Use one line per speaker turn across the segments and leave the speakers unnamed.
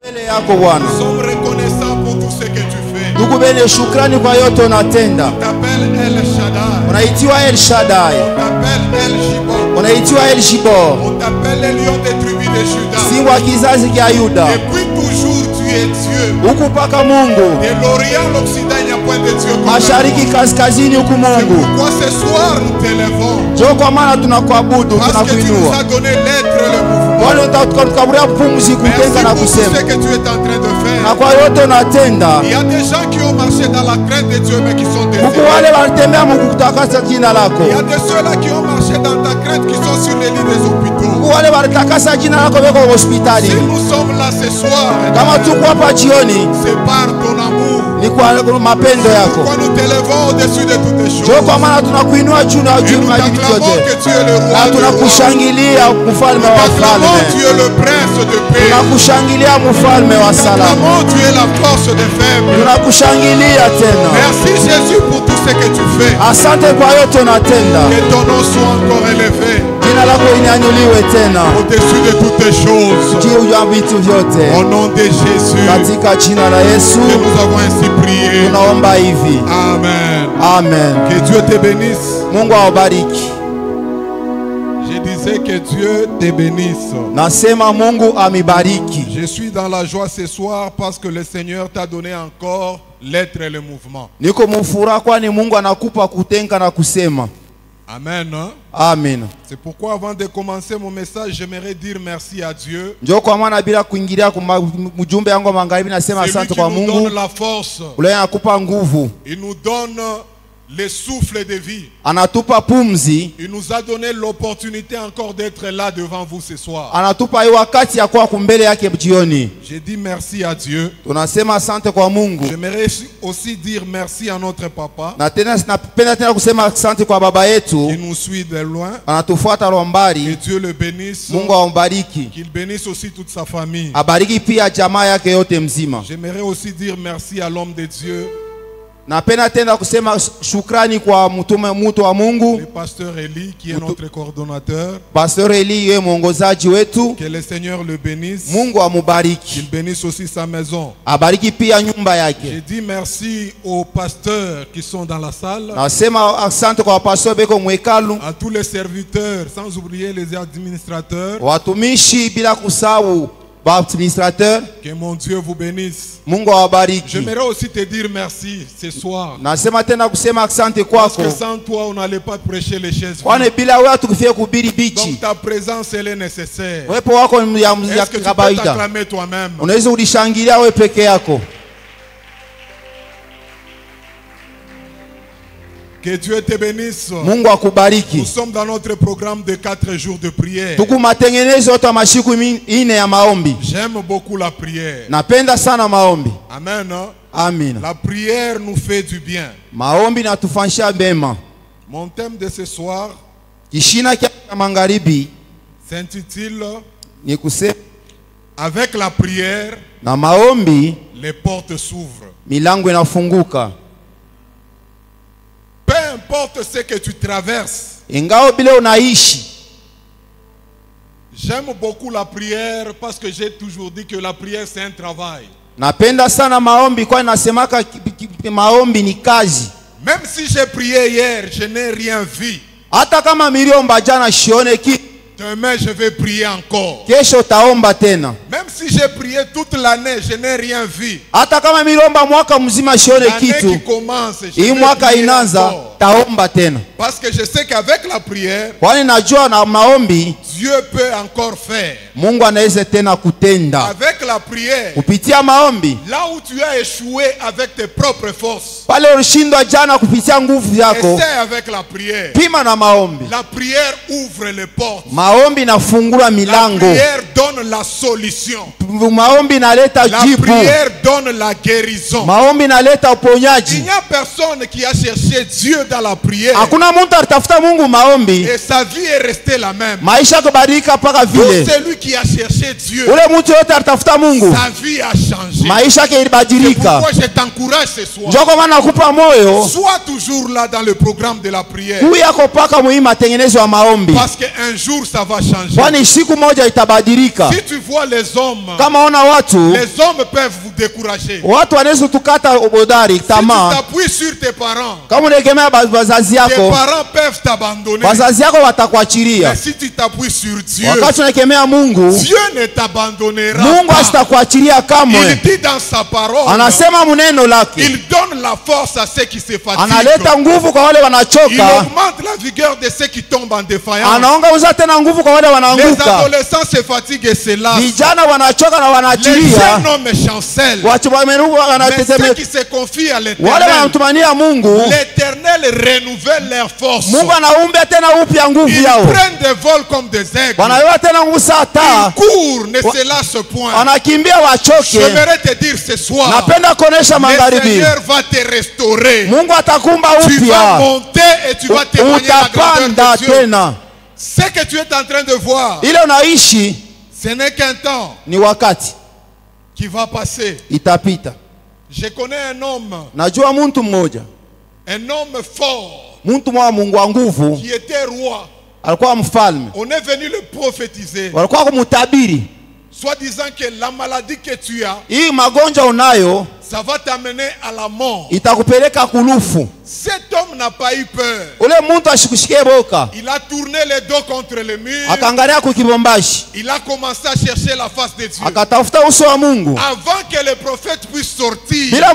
Nous sommes reconnaissants pour tout ce que tu fais. On
t'appelle
El Shaddai. On t'appelle El Gibor. On t'appelle le lion des tribus de Juda. Depuis toujours tu es Dieu. De l'Orient l'Occident il n'y a point de Dieu comme toi. Pourquoi ce soir nous t'élevons? Parce que tu nous as donné l'être et le mouvement. Merci pour tout ce que tu es en train de faire. Il y a des gens qui ont marché dans la crainte de Dieu mais qui sont défaits. Il y a de ceux-là qui ont marché dans ta crainte qui sont sur les lits des hôpitaux. Si nous sommes là ce soir, c'est par ton amour. Pourquoi nous t'élevons au-dessus de toutes les choses. Et nous t'acclamons que tu es le roi des rois. Nous t'acclamons tu es le prince de paix. Nous t'acclamons tu es la force des faibles. Merci Jésus pour tout ce que tu fais. Que ton nom soit encore élevé au-dessus de toutes les choses. Au nom de Jésus que nous avons ainsi prié. Amen.
Amen.
Que Dieu te bénisse. Je disais que Dieu te bénisse. Je suis dans la joie ce soir parce que le Seigneur t'a donné encore l'être et le mouvement. Amen.
Amen.
C'est pourquoi avant de commencer mon message, j'aimerais dire merci à Dieu.
Celui qui
nous donne la force. Il nous donne le souffle de vie. Il nous a donné l'opportunité encore d'être là devant vous ce soir. J'ai dit merci à Dieu. J'aimerais aussi dire merci à notre papa qui nous suit de loin. Que Dieu le bénisse. Qu'il bénisse aussi toute sa famille. J'aimerais aussi dire merci à l'homme de Dieu.
Le
pasteur Eli qui est notre coordonnateur.
Pasteur Eli
que le Seigneur le bénisse. Qu'il bénisse aussi sa maison. J'ai dit merci aux pasteurs qui sont dans la salle. À tous les serviteurs, sans oublier les administrateurs. Que mon Dieu vous bénisse. J'aimerais aussi te dire merci ce soir. Parce que sans toi on n'allait pas prêcher les chaises vides. Donc ta présence elle est nécessaire. Est-ce que tu peux t'acclamer toi-même? Que Dieu te bénisse. Nous sommes dans notre programme de 4 jours de prière. J'aime beaucoup la prière. Amen.
Amen.
La prière nous fait du bien. Mon thème de ce soir s'intitule Avec la prière, les portes s'ouvrent. Peu importe ce que tu traverses. J'aime beaucoup la prière parce que j'ai toujours dit que la prière c'est un travail. Même si j'ai prié hier, je n'ai rien vu. Demain je vais prier encore. Même si j'ai prié toute l'année, je n'ai rien vu. L'année qui commence, je vais prier encore. Parce que je sais qu'avec la prière, Dieu peut encore faire. Avec la prière, là où tu as échoué avec tes propres forces, essaie avec la prière. La prière ouvre les portes. La prière donne la solution. La prière donne la guérison. Il n'y a personne qui a cherché Dieu dans la prière et sa vie est restée la même. Pour celui qui a cherché Dieu, sa vie a changé. C'est pourquoi je t'encourage ce soir. Sois toujours là dans le programme de la prière. Parce qu'un jour ça va changer.
kukubalika.
Si tu vois les hommes,
Kama ona watu,
les hommes peuvent vous décourager.
watu wanaweza tukata ubodari
Si tu
tamaa.
t'appuies sur tes parents,
Kama unaegemea bazazi
tes
yako,
parents peuvent t'abandonner.
bazazi yako watakuachilia.
Mais si tu t'appuies sur Dieu,
Wakati unaegemea Mungu,
Dieu ne t'abandonnera
Mungu
pas.
asitakuachilia
Il
kamwe.
dit dans sa parole,
Anasema muneno lake,
il donne la force à ceux qui se fatiguent.
analeta nguvu kwa wale
Il
wanachoka,
augmente la vigueur de ceux qui tombent en défaillance.
anaongeza tena nguvu kwa wale
Les
wanaanguka.
adolescents se fatiguent et se lassent.
Vijana wanachoka na
Les
wanaachilia,
jeunes hommes chancellent.
watu wamenuka
Mais ceux
wanatetemeka.
qui se confient à
Wale
l'Éternel,
wanamtumania Mungu,
l'Éternel renouvelle leurs forces.
Mungu anaumbia tena upya nguvu
Ils
yao,
prennent des vols comme des aigles.
wanawewa tena nguvu saa
Ils
taa,
courent, ne se lassent point.
wanakimbia wachoke.
J'aimerais te dire ce soir,
Napenda kuonesha
le
magharibi,
Seigneur va te restaurer.
Mungu atakumba
Tu vas
upya,
monter et tu vas témoigner la grandeur
utapanda
de Dieu.
tena.
Ce que tu es en train de voir,
Ile unaishi
ce n'est qu'un temps
ni wakati,
qui va passer.
itapita.
Je connais un homme
Najua muntu mmoja,
fort,
muntu mwa Mungu wa nguvu,
qui était roi.
alikuwa mfalme,
On est venu le prophétiser,
walikuwa kumutabiri,
soi-disant que la maladie que tu as,
hii magonjwa unayo
ça va t'amener à la mort.
itakupeleka kulufu.
Cet homme n'a pas eu peur.
Ule muntu ashikushikie boka,
Il a tourné le dos contre le mur.
akaangalia kukibombashi,
Il a commencé à chercher la face de Dieu.
akatafuta uso wa Mungu.
Avant que le prophète puisse sortir,
Bila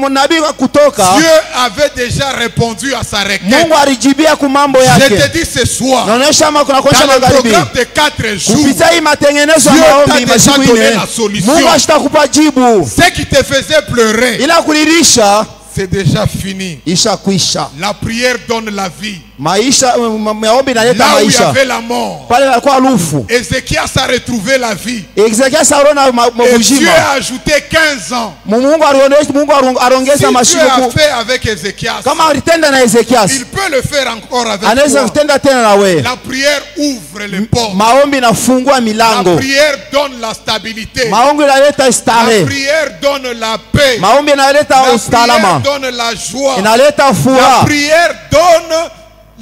nabii kutoka,
Dieu avait déjà répondu à sa requête.
Mungu alijibia kumambo
Je te
yake.
dis ce soir,
Naonesha
dans
kunakonesha
le
magharibi,
programme de 4 jours,
kupitia hii matengenezo ya
Dieu
maombi
t'a déjà
masiku
donné
ine,
la solution.
Mungu ashitakupa jibu.
ce qui te faisait pleurer,
Ila kulilisha
c'est déjà fini.
ishakwisha.
La prière donne la vie.
Maisha maombi inaleta
Là où il y
maisha.
avait la mort,
Pale alikuwa lufu,
Ézéchias a retrouvé la vie.
Ezekia saona
Et Dieu
mabujima.
a ajouté 15 ans.
Mungu
Si
arongeza
Dieu a
masiku.
fait avec Ézéchias,
Kama alitenda na Ezekias,
il peut le faire encore avec
anaweza
toi.
kutenda tena na wewe.
La prière ouvre les portes.
Maombi nafungua
La
milango,
prière donne la stabilité.
maombi inaleta
La
stare,
prière donne la paix.
maombi inaleta
La prière
usalama,
donne la joie.
inaleta
La
furaha.
prière donne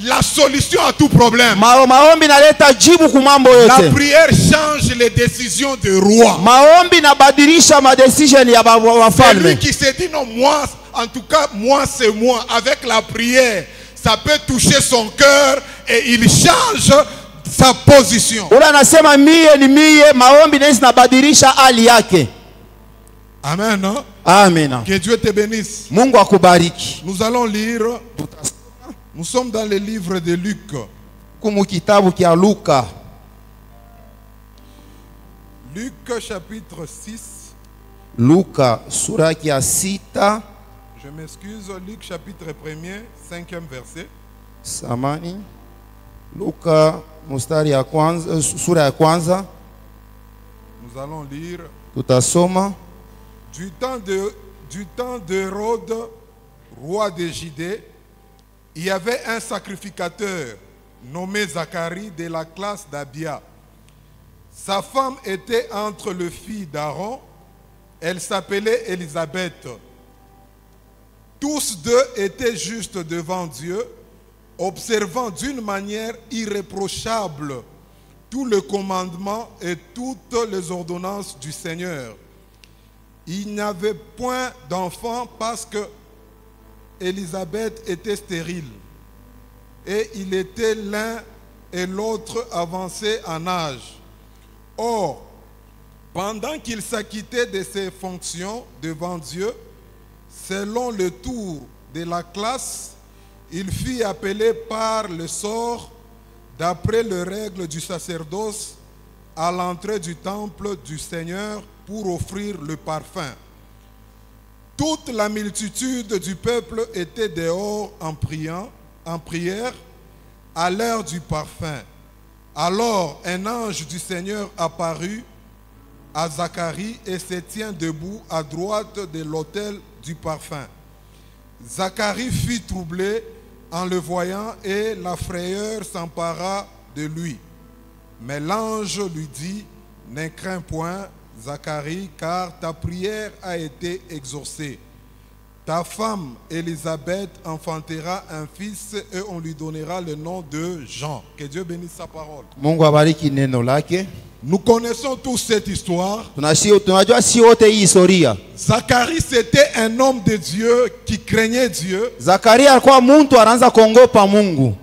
la solution à tout problème.
Maombi inaleta jibu kumambo
La
yote.
prière change les décisions de roi.
Maombi inabadilisha madecision ya
C'est lui
wafalme.
qui s'est dit non, moi, en tout cas, moi c'est moi. Avec la prière, ça peut toucher son cœur et il change sa position.
Ule anasema mie ni mie, maombi naisi nabadilisha hali yake.
Amen. Hein?
Amina.
Que Dieu te bénisse.
Mungu akubariki.
Nous allons lire. Nous sommes dans le livre de Luc.
Kumu kitabu kia Luka.
Luc chapitre 6.
Luka sura kia 6.
Je m'excuse. Luc chapitre 1er, 5e verset.
Samani. Luka mustari ya kwanza, sura ya kwanza.
Nous allons lire.
Tutasoma.
Du temps d'Hérode, roi de Judée, il y avait un sacrificateur nommé Zacharie de la classe d'Abia. Sa femme était entre les filles d'Aaron. Elle s'appelait Élisabeth. Tous deux étaient justes devant Dieu, observant d'une manière irréprochable tous les commandements et toutes les ordonnances du Seigneur. Il n'y avait point d'enfant parce que Élisabeth était stérile et il était l'un et l'autre avancés en âge. Or, pendant qu'il s'acquittait de ses fonctions devant Dieu, selon le tour de la classe, il fut appelé par le sort, d'après les règles du sacerdoce, à l'entrée du temple du Seigneur pour offrir le parfum. Toute la multitude du peuple était dehors en prière, à l'heure du parfum. Alors un ange du Seigneur apparut à Zacharie et se tient debout à droite de l'autel du parfum. Zacharie fut troublé en le voyant et la frayeur s'empara de lui. Mais l'ange lui dit, ne crains point, Zacharie, car ta prière a été exaucée.
Ta femme Élisabeth enfantera un fils et on lui donnera le nom de Jean. Que Dieu bénisse sa parole.
Mungu abariki neno lake.
Nous connaissons tous cette histoire.
Tunajua si wote hii historia.
Zacharie c'était un homme de Dieu qui craignait Dieu.
Zakaria alikuwa mtu anaanza kuogopa Mungu.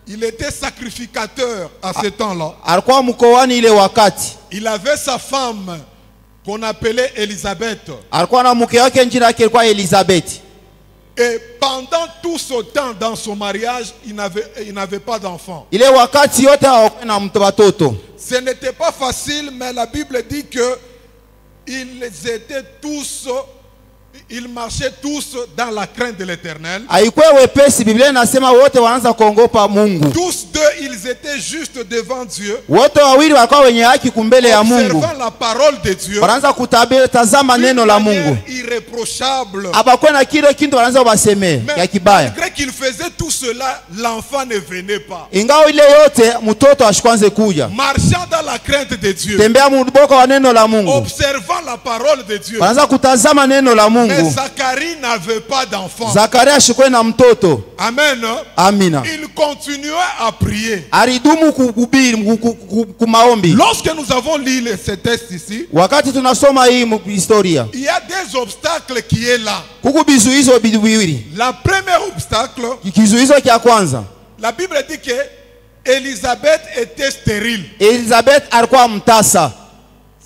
Il était sacrificateur à ce temps-là.
Alikuwa mkoani ile wakati.
Il avait sa femme qu'on appelait Élisabeth.
Alikuwa na mke wake jina lake ilikuwa Elizabeth.
Et pendant tout ce temps dans son mariage, il n'avait pas d'enfant.
Ile wakati yote hawakuwa na watoto.
Ce n'était pas facile, mais la Bible dit que ils marchaient tous dans la crainte de l'Éternel.
Haikuwa wepesi, Biblia inasema wote wanaanza kuogopa Mungu.
Tous deux, ils étaient juste devant Dieu.
Wote wawili walikuwa wenye haki kumbele ya Mungu.
Observant la parole de Dieu.
Wanaanza kutazama neno la Mungu.
Irréprochable.
Abakuwa na kile kitu wanaanza waseme ya kibaya.
Malgré qu'il faisait tout cela, l'enfant ne venait pas.
Ingawa ile yote mtoto ashikwanze kuja.
Marchant dans la crainte de Dieu.
Tembea mboko wa neno la Mungu.
Observant la parole de Dieu.
Wanaanza kutazama neno la Mungu.
Mais Zacharie n'avait pas d'enfant.
Zakaria ashikwe na mtoto.
Amen.
Amina.
Il continuait à prier.
Alidumu kumaombi.
Lorsque nous avons lu ce texte ici,
wakati tunasoma hii historia,
il y a des obstacles qui est là.
Kuku bizuizo biwili.
La première obstacle,
kizuizo kia kwanza,
la Bible dit que Élisabeth était stérile.
Élisabeth alikuwa mtasa.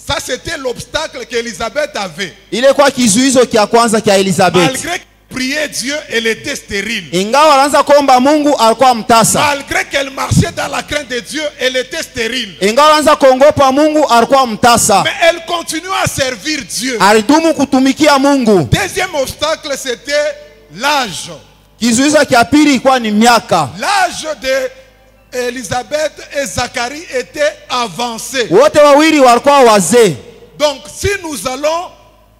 Ça c'était l'obstacle qu'Élisabeth avait.
Ile kwa kizuizo kia kwanza kia Élisabeth.
Malgré qu'elle priait Dieu, elle était stérile.
Ingawa anaanza kuomba Mungu alikuwa mtasa.
Malgré qu'elle marchait dans la crainte de Dieu, elle était stérile.
Ingawa anaanza kuogopa Mungu alikuwa mtasa.
Mais elle continuait à servir Dieu.
Alidumu kutumikia Mungu.
Deuxième obstacle c'était l'âge.
Kizuizo kia pili ilikuwa ni miaka.
L'âge de Élisabeth et Zacharie étaient avancés.
Wote wawili walikuwa wazee.
Donc si nous allons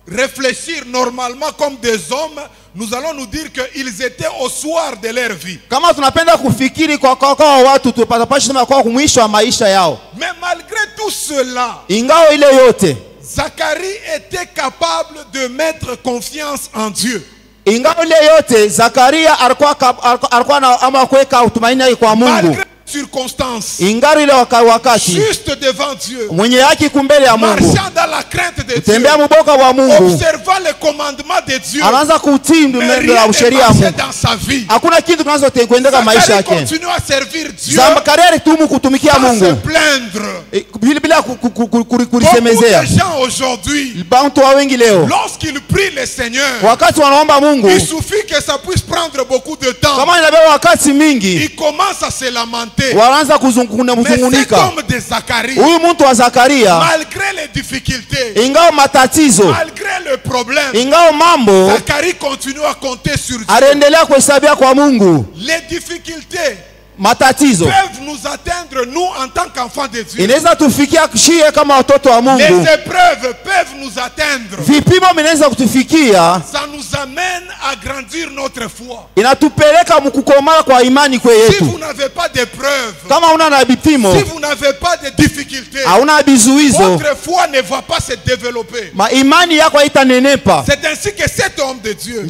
réfléchir normalement comme des hommes, nous allons nous dire qu'ils étaient au soir de leur vie.
Kama tunapenda kufikiri kwa watu tupatapashi sema kwa mwisho wa maisha yao.
Mais malgré tout cela,
ingawa ile yote,
Zacharie était capable de mettre confiance en Dieu.
Ingawa ile yote, Zakaria alikuwa na ama kuweka utumaini kwa Mungu.
Malgré circonstances,
ingari ile wakati,
juste devant Dieu,
mwenye haki kumbele ya Mungu,
marchant dans la crainte de Dieu,
tembea mboka wa Mungu,
observant les commandements de Dieu,
anaanza kutii ndio la sheria ya Mungu.
Dans sa vie,
hakuna kitu kinachotengeneza maisha yake.
Continue à servir Dieu.
Zakaria alitumu kutumikia Mungu,
se plaindre,
bila kulisemezea.
Beaucoup de gens aujourd'hui,
bantu wengi leo,
lorsqu'ils prient le Seigneur,
wakati wanaomba Mungu,
il suffit que ça puisse prendre beaucoup de temps.
Kama inabeba wakati mingi,
il commence à se lamenter.
Wanaanza
kuzungunika.
Huyu mtu wa Zakaria,
malgré les difficultés,
ingawa matatizo,
malgré le problème,
ingawa mambo,
Zacharie continue à compter sur Dieu.
Arendelea kuhesabia kwa Mungu.
Les difficultés
matatizo
peuvent nous atteindre nous en tant qu'enfants de Dieu.
Inaweza tufikia shie kama watoto wa Mungu.
Les épreuves peuvent nous atteindre.
Vipimo vinaweza kutufikia.
Ça nous amène à grandir notre foi.
Inatupeleka mkukomaa kwa imani kwetu.
Si vous n'avez pas d'épreuves,
kama una na vipimo,
si vous n'avez pas de difficultés,
hauna bizuizo,
votre foi ne va pas se développer.
Ma imani yako haitanenepa.
C'est ainsi que cet homme de Dieu,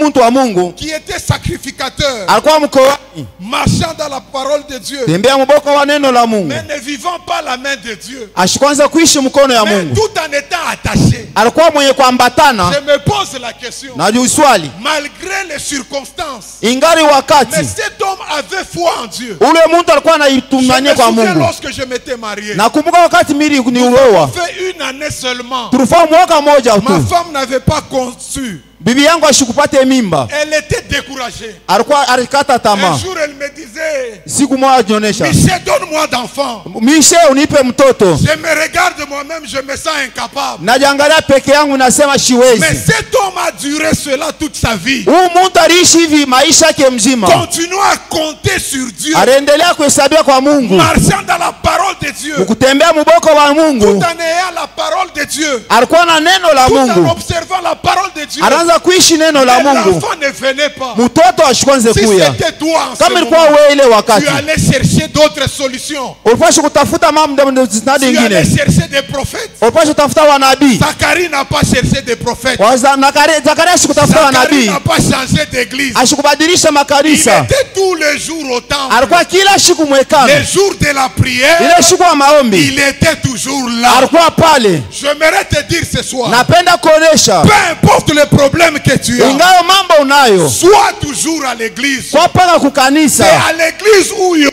mtu wa Mungu,
qui était sacrificateur,
alikuwa mkoani,
marchant dans la parole de Dieu,
tembea mboko wa neno la Mungu,
mais ne vivant pas la main de Dieu,
ashikwanza kuishi mkono ya Mungu,
tout en étant attaché.
Alikuwa mwenye kuambatana.
Je me pose la question.
Najiuswali,
malgré les circonstances,
ingari wakati,
mais cet homme avait foi en Dieu.
Ule mtu alikuwa anaitumania kwa Mungu.
Lorsque je m'étais marié,
nakumbuka wakati mili niuoa,
fait une année seulement,
tulifanya mwaka moja tu,
ma femme n'avait pas conçu.
Bibi yangu ashikupate mimba.
Elle était découragée.
Alikuwa alikata tamaa.
Un jour elle me disait,
siku moja ajionesha,
Michel, donne-moi d'enfant.
Michel, unipe mtoto.
Je me regarde moi-même, je me sens incapable.
Najiangalia peke yangu nasema siwezi.
Mais cet homme a duré cela toute sa vie.
Mtu aliishi hivi maisha yake mzima.
Continue à compter sur Dieu.
Arendelea kuhesabia kwa Mungu.
Marchant dans la parole de Dieu.
Kutembea mboko wa Mungu.
Tout en ayant la parole de Dieu.
alikuwa na neno la
Tout en
Mungu,
observant la parole de Dieu.
anaanza kuishi neno la
Mais
Mungu.
l'enfant ne venait pas.
Mtoto ashikwanze
Si
kuya.
c'était toi en ce
Kama ilikuwa
moment,
wewe ile
tu
wakati,
allais chercher d'autres solutions.
ulipaswa kutafuta mambo
Tu allais
nyingine,
chercher des prophètes.
ulipaswa kutafuta wanabii.
Zacharie n'a pas cherché des prophètes.
Zakaria ashikutafuta
Zacharie
wanabii,
n'a pas changé d'église.
ashikubadilisha
Il
makanisa,
était tous les jours au temple.
alikuwa kila siku mwekano.
Les jours de la prière,
Ile siku ya maombi
il était toujours là.
alikuwa pale.
J'aimerais te dire ce soir,
Napenda kuonesha
peu importe le problème que tu as,
ingawa mambo unayo,
sois toujours à l'église.
kwa panga
C'est
kukanisa,
à l'église où il y a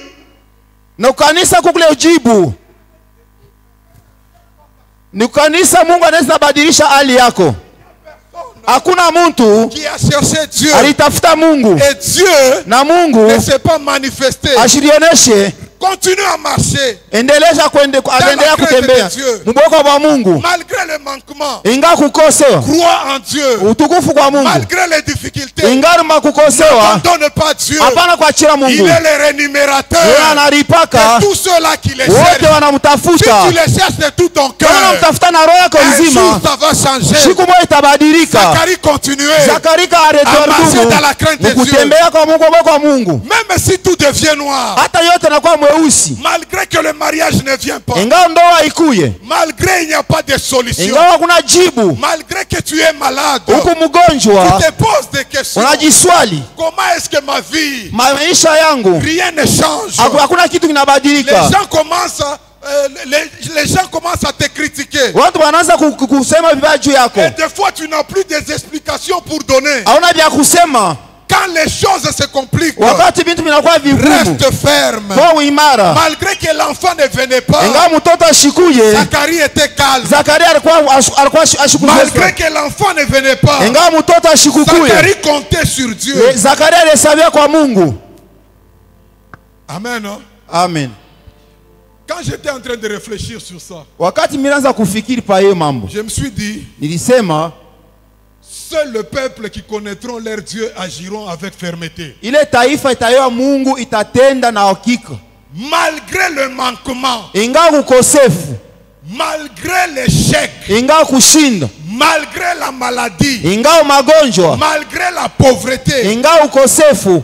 na kukanisa kukule ujibu. Ni kukanisa Mungu anaweza badilisha hali yako. Hakuna mtu
qui a cherché Dieu.
alitafuta Mungu
Et Dieu
na
ne
Mungu
s'est pas manifesté.
ashirioneshe.
Continue à marcher.
Endelea kutembea mboko wa Mungu,
Malgré les manquements,
inga kukosewa,
crois en Dieu.
utukufu kwa Mungu.
Malgré les difficultés,
Inga makukosewa,
n'abandonne pas Dieu.
hapana kuachia
Il
Mungu.
est le rémunérateur
Yeye
de
analipaka
tous ceux-là qui les
wote
cherchent. Si
wanamtafuta.
tu les cherches de tout ton
Kama
cœur,
unamtafuta na roho yako
un jour
nzima,
ça va changer.
siku moja itabadilika.
Zacharie continuait.
Zakarika
À marcher dans la crainte de Dieu.
kutembea kwa Mungu, kwa Mungu.
Même si tout devient noir,
Hata yote nakuwa mweusi,
malgré que le mariage ne vient pas,
ingawa ndoa ikuye,
malgré il n'y a pas de solution,
ingawa kuna jibu,
malgré que tu es malade,
huku
tu
mgonjwa
te poses des questions.
unajiswali,
Comment est-ce que ma vie,
maisha yangu
rien ne change?
hakuna kitu
Les
kinabadilika.
gens commencent les gens commencent à te critiquer.
Watu wanaanza kusema vibaya juu yako,
Et des fois, tu n'as plus des explications pour donner.
hauna vya kusema.
Quand les choses se compliquent,
Wakati vitu vinakuwa vigumu,
reste ferme.
kwa uimara.
Malgré que l'enfant ne venait pas,
Ingawa mtoto ashikuye,
Zacharie était calme.
Zakaria alikuwa ashikuye.
Malgré que l'enfant ne venait pas,
Ingawa mtoto ashikukuye,
Zacharie comptait sur Dieu.
Zakaria alisabia kwa Mungu.
Amen. Hein?
Amen.
Quand j'étais en train de réfléchir sur ça,
Wakati miraanza kufikiri pa hiyo mambo,
je me suis dit,
nilisema
seul le peuple qui connaîtront leur Dieu agiront avec fermeté.
ile taifa itayoa Mungu itatenda na hakika.
Malgré le manquement,
Ingawa ukosefu,
malgré l'échec,
ingawa kushinda,
malgré la maladie,
ingawa magonjwa,
malgré la pauvreté,
ingawa ukosefu,